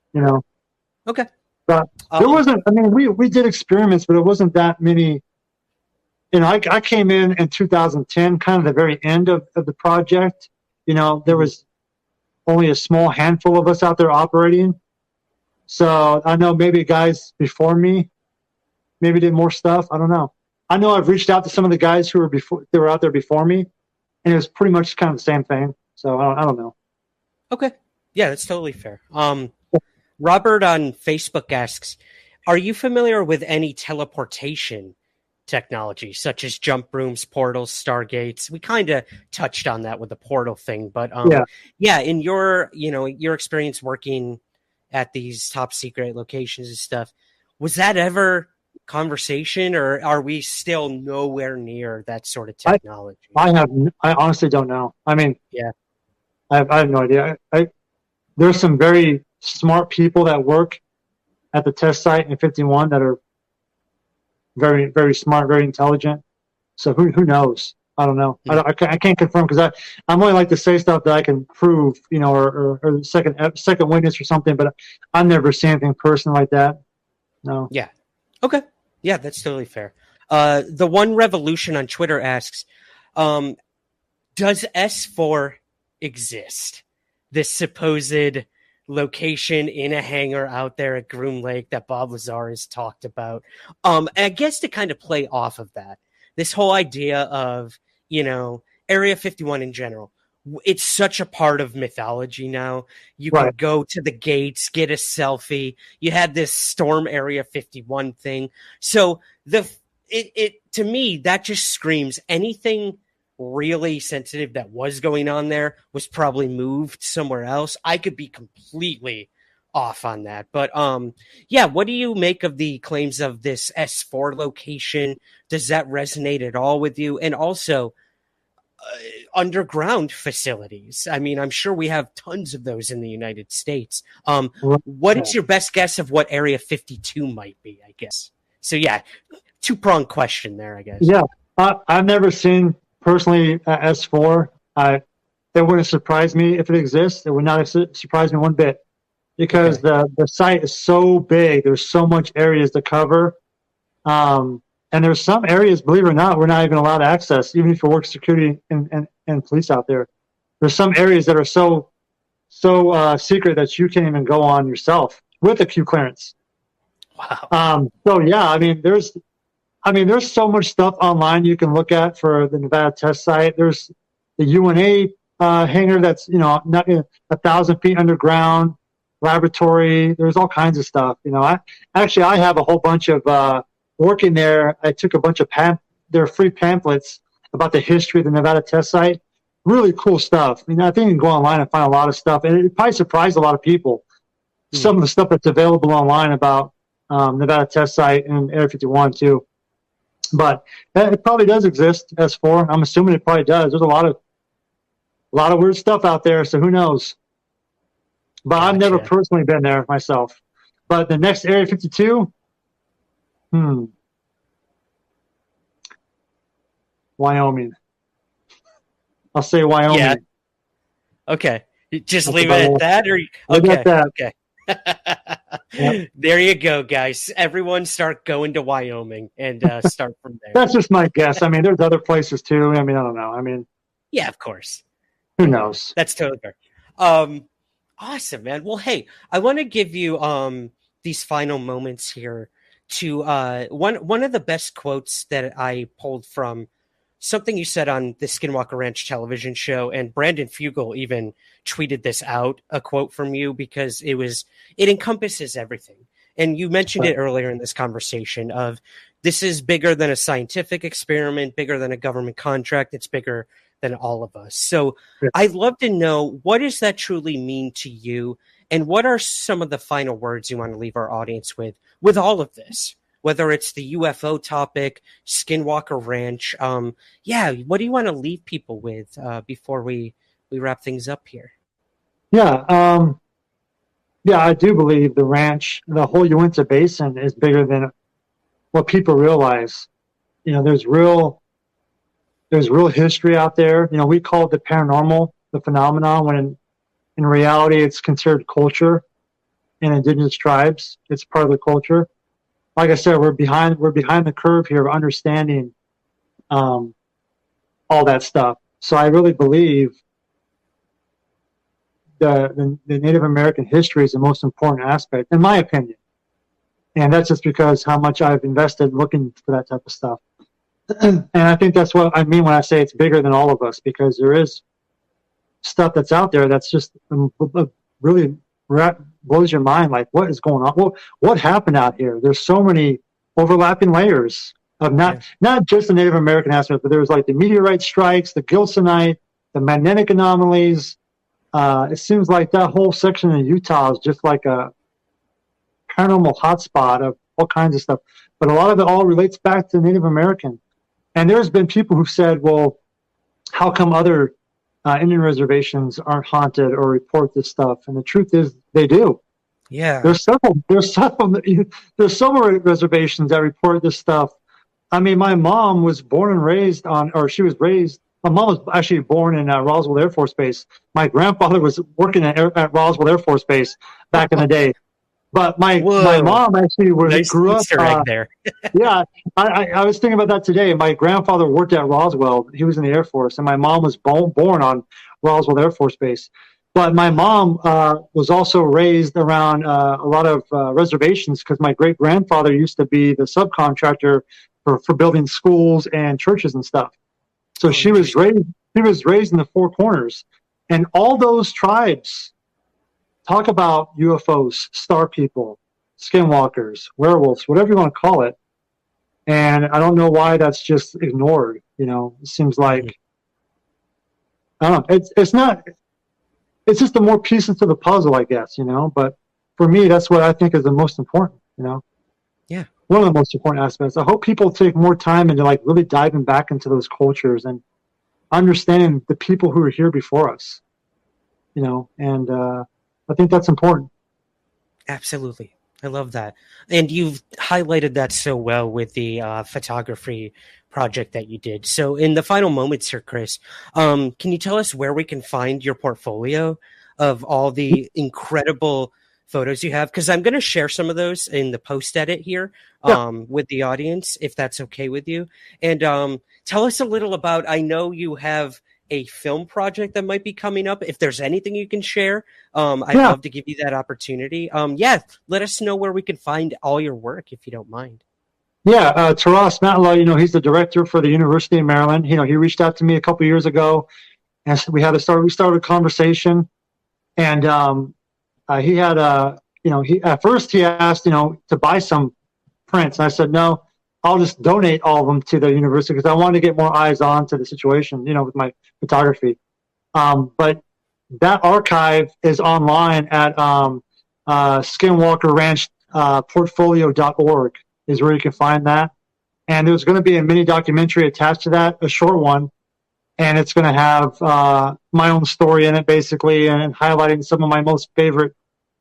Okay. But there wasn't, we did experiments, but it wasn't that many. I came in 2010, kind of the very end of the project. There was only a small handful of us out there operating. So I know maybe guys before me maybe did more stuff. I don't know. I know I've reached out to some of the guys who were out there before me, and it was pretty much kind of the same thing. So I don't know. Okay. Yeah, that's totally fair. Robert on Facebook asks, are you familiar with any teleportation technology, such as jump rooms, portals, stargates? We kind of touched on that with the portal thing, but in your experience working at these top secret locations and stuff, was that ever conversation, or are we still nowhere near that sort of technology? I honestly don't know. I mean, yeah, I have no idea. There's some very smart people that work at the test site in 51 that are very, very smart, very intelligent. So who knows? I don't know. I can't confirm because I'm only like to say stuff that I can prove, or second witness or something. But I've never seen anything personal like that. No. Yeah. Okay. Yeah, that's totally fair. The One Revolution on Twitter asks, does S4 exist? This supposed location in a hangar out there at Groom Lake that Bob Lazar has talked about. And I guess to kind of play off of that, this whole idea of, Area 51 in general, it's such a part of mythology now. You can go to the gates, get a selfie. You had this Storm Area 51 thing. So to me, that just screams anything really sensitive that was going on there was probably moved somewhere else. I could be completely off on that. But what do you make of the claims of this S4 location? Does that resonate at all with you? And also underground facilities. I mean, I'm sure we have tons of those in the United States. What is your best guess of what Area 52 might be, I guess? So yeah, two-pronged question there, I guess. Yeah, I've never seen personally S4. It wouldn't surprise me if it exists. It would not surprise me one bit because the site is so big. There's so much areas to cover. And there's some areas, believe it or not, we're not even allowed to access, even if you work security and police out there. There's some areas that are so secret that you can't even go on yourself with a Q clearance. Wow. So yeah, there's so much stuff online you can look at for the Nevada test site. There's the UNA hangar that's not 1,000 feet underground, laboratory. There's all kinds of stuff. I have a whole bunch of working there. I took a bunch of their free pamphlets about the history of the Nevada test site. Really cool stuff. I think you can go online and find a lot of stuff, and it probably surprised a lot of people. Some of the stuff that's available online about Nevada test site and Area 51 too. But it probably does exist, S4. I'm assuming it probably does. There's a lot of weird stuff out there, so who knows? But I've never personally been there myself. But the next Area 52, Wyoming. I'll say Wyoming. Yeah. Okay. Just leave it at that, or okay. Yep. There you go, guys. Everyone start going to Wyoming and start from there. That's just my guess. There's other places too. I don't know. Yeah, of course. Who knows? That's totally fair. Awesome, man. Well, hey, I want to give you these final moments here to one of the best quotes that I pulled from something you said on the Skinwalker Ranch television show, and Brandon Fugel even tweeted this out, a quote from you, because it encompasses everything. And you mentioned it earlier in this conversation of this is bigger than a scientific experiment, bigger than a government contract. It's bigger than all of us. So I'd love to know, what does that truly mean to you? And what are some of the final words you want to leave our audience with all of this? Whether it's the UFO topic, Skinwalker Ranch. What do you want to leave people with before we wrap things up here? Yeah, I do believe the ranch, the whole Uinta Basin, is bigger than what people realize. There's real history out there. We call it the paranormal, the phenomenon, when in reality it's considered culture in indigenous tribes. It's part of the culture. Like I said, we're behind the curve here of understanding all that stuff. So I really believe the Native American history is the most important aspect, in my opinion. And that's just because how much I've invested looking for that type of stuff. And I think that's what I mean when I say it's bigger than all of us, because there is stuff that's out there that's just really blows your mind. Like, what is going on? Well, what happened out here? There's so many overlapping layers of not just the Native American aspect, but there's like the meteorite strikes, the gilsonite, the magnetic anomalies. It seems like that whole section of Utah is just like a paranormal hotspot of all kinds of stuff. But a lot of it all relates back to Native American. And there's been people who've said, well, how come other Indian reservations aren't haunted or report this stuff? And the truth is they do. Yeah. There's several reservations that report this stuff. I mean, my mom was born and raised my mom was actually born in Roswell Air Force Base. My grandfather was working at Roswell Air Force Base back in the day. But my mom actually grew up there. Yeah, I was thinking about that today. My grandfather worked at Roswell. He was in the Air Force, and my mom was born on Roswell Air Force Base. But my mom was also raised around a lot of reservations, because my great-grandfather used to be the subcontractor for building schools and churches and stuff. So she was raised in the Four Corners. And all those tribes talk about UFOs, star people, skinwalkers, werewolves, whatever you want to call it. And I don't know why that's just ignored. It seems like, I don't know, it's just the more pieces to the puzzle, I guess, but for me, that's what I think is the most important, Yeah. One of the most important aspects. I hope people take more time into like really diving back into those cultures and understanding the people who were here before us, and I think that's important. Absolutely. I love that. And you've highlighted that so well with the photography project that you did. So in the final moments here, Chris, can you tell us where we can find your portfolio of all the incredible photos you have? Because I'm going to share some of those in the post edit here with the audience, if that's okay with you. And tell us a little about, I know you have a film project that might be coming up. If there's anything you can share, I'd love to give you that opportunity. Let us know where we can find all your work, if you don't mind. Yeah, Taras Matla, he's the director for the University of Maryland. He reached out to me a couple years ago, and we started a conversation. And he had at first he asked, to buy some prints. And I said, no, I'll just donate all of them to the university, because I wanted to get more eyes on to the situation, with my photography. But that archive is online at Skinwalker Ranch portfolio.org is where you can find that. And there's going to be a mini documentary attached to that, a short one. And it's going to have my own story in it, basically, and highlighting some of my most favorite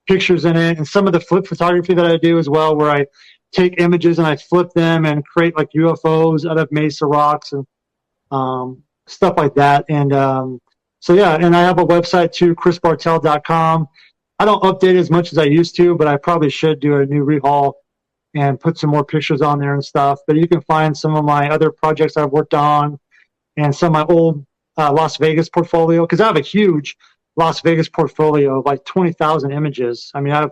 pictures in it, and some of the flip photography that I do as well, where I take images and I flip them and create like UFOs out of mesa rocks and stuff like that. And and I have a website too, chrisbartel.com. I don't update as much as I used to, but I probably should do a new rehaul and put some more pictures on there and stuff. But you can find some of my other projects I've worked on and some of my old Las Vegas portfolio, because I have a huge Las Vegas portfolio of like 20,000 images. I mean, I have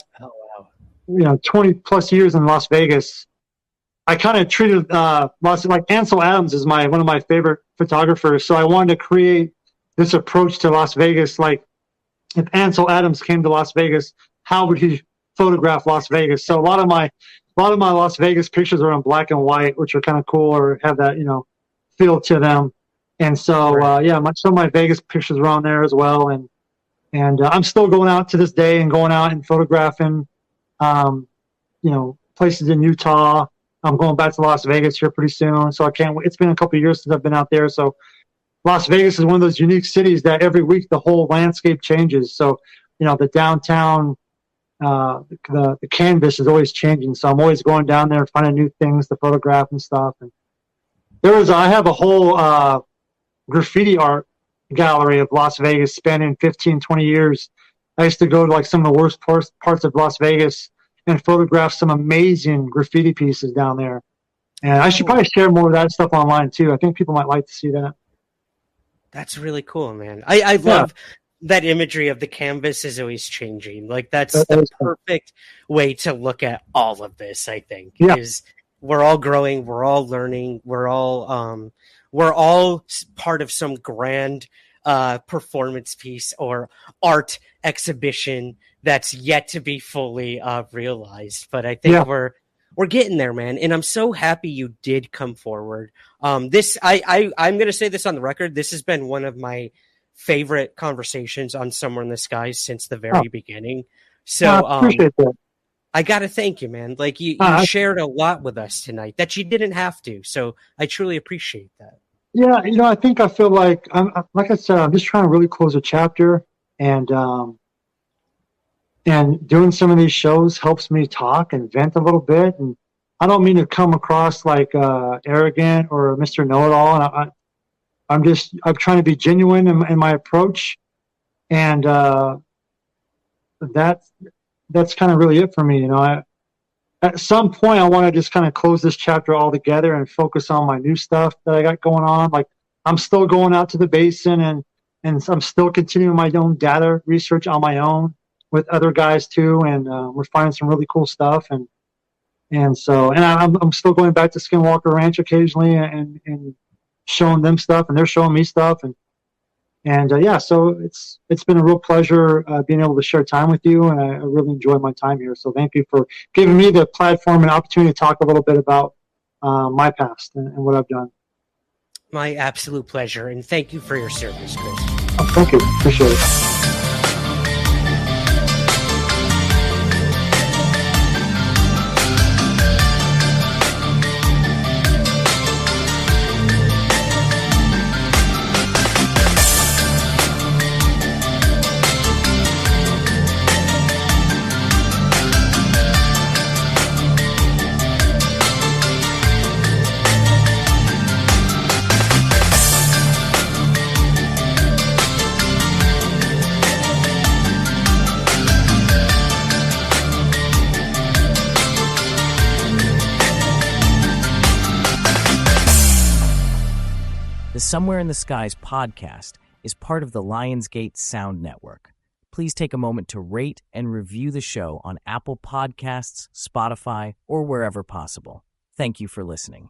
20 plus years in Las Vegas. I kind of treated like Ansel Adams is one of my favorite photographers. So I wanted to create this approach to Las Vegas. Like, if Ansel Adams came to Las Vegas, how would he photograph Las Vegas? So a lot of my Las Vegas pictures are in black and white, which are kind of cool, or have that feel to them. And so some of my Vegas pictures are on there as well. And I'm still going out to this day and going out and photographing places in Utah. I'm going back to Las Vegas here pretty soon, so I can't wait. It's been a couple of years since I've been out there. So Las Vegas is one of those unique cities that every week the whole landscape changes. So, the downtown, the canvas is always changing. So I'm always going down there, finding new things to photograph and stuff. And I have a whole graffiti art gallery of Las Vegas spanning 15, 20 years. I used to go to like some of the worst parts of Las Vegas and photograph some amazing graffiti pieces down there. And I should probably share more of that stuff online too. I think people might like to see that. That's really cool, man. I love that imagery of the canvas is always changing. Like that's That the is fun. perfect way to look at all of this, I think. Yeah. Is we're all growing, we're all learning, we're all part of some grand performance piece or art exhibition that's yet to be fully realized. But I think we're getting there, man. And I'm so happy you did come forward. I'm going to say this on the record. This has been one of my favorite conversations on Somewhere in the Skies since the very beginning. So I appreciate that. I got to thank you, man. Like you shared a lot with us tonight that you didn't have to. So I truly appreciate that. Yeah, I feel like like I said, I'm just trying to really close a chapter, and doing some of these shows helps me talk and vent a little bit. And I don't mean to come across like arrogant or Mr. Know-it-all. And I'm trying to be genuine in my approach, and that's kind of really it for me. At some point, I want to just kind of close this chapter altogether and focus on my new stuff that I got going on. Like I'm still going out to the basin, and I'm still continuing my own data research on my own with other guys too, and we're finding some really cool stuff. And I'm still going back to Skinwalker Ranch occasionally and showing them stuff, and they're showing me stuff, and so it's been a real pleasure being able to share time with you, and I really enjoy my time here. So thank you for giving me the platform and opportunity to talk a little bit about my past and what I've done. My absolute pleasure, and thank you for your service, Chris. Oh, thank you. Appreciate it. The Somewhere in the Skies podcast is part of the Lionsgate Sound Network. Please take a moment to rate and review the show on Apple Podcasts, Spotify, or wherever possible. Thank you for listening.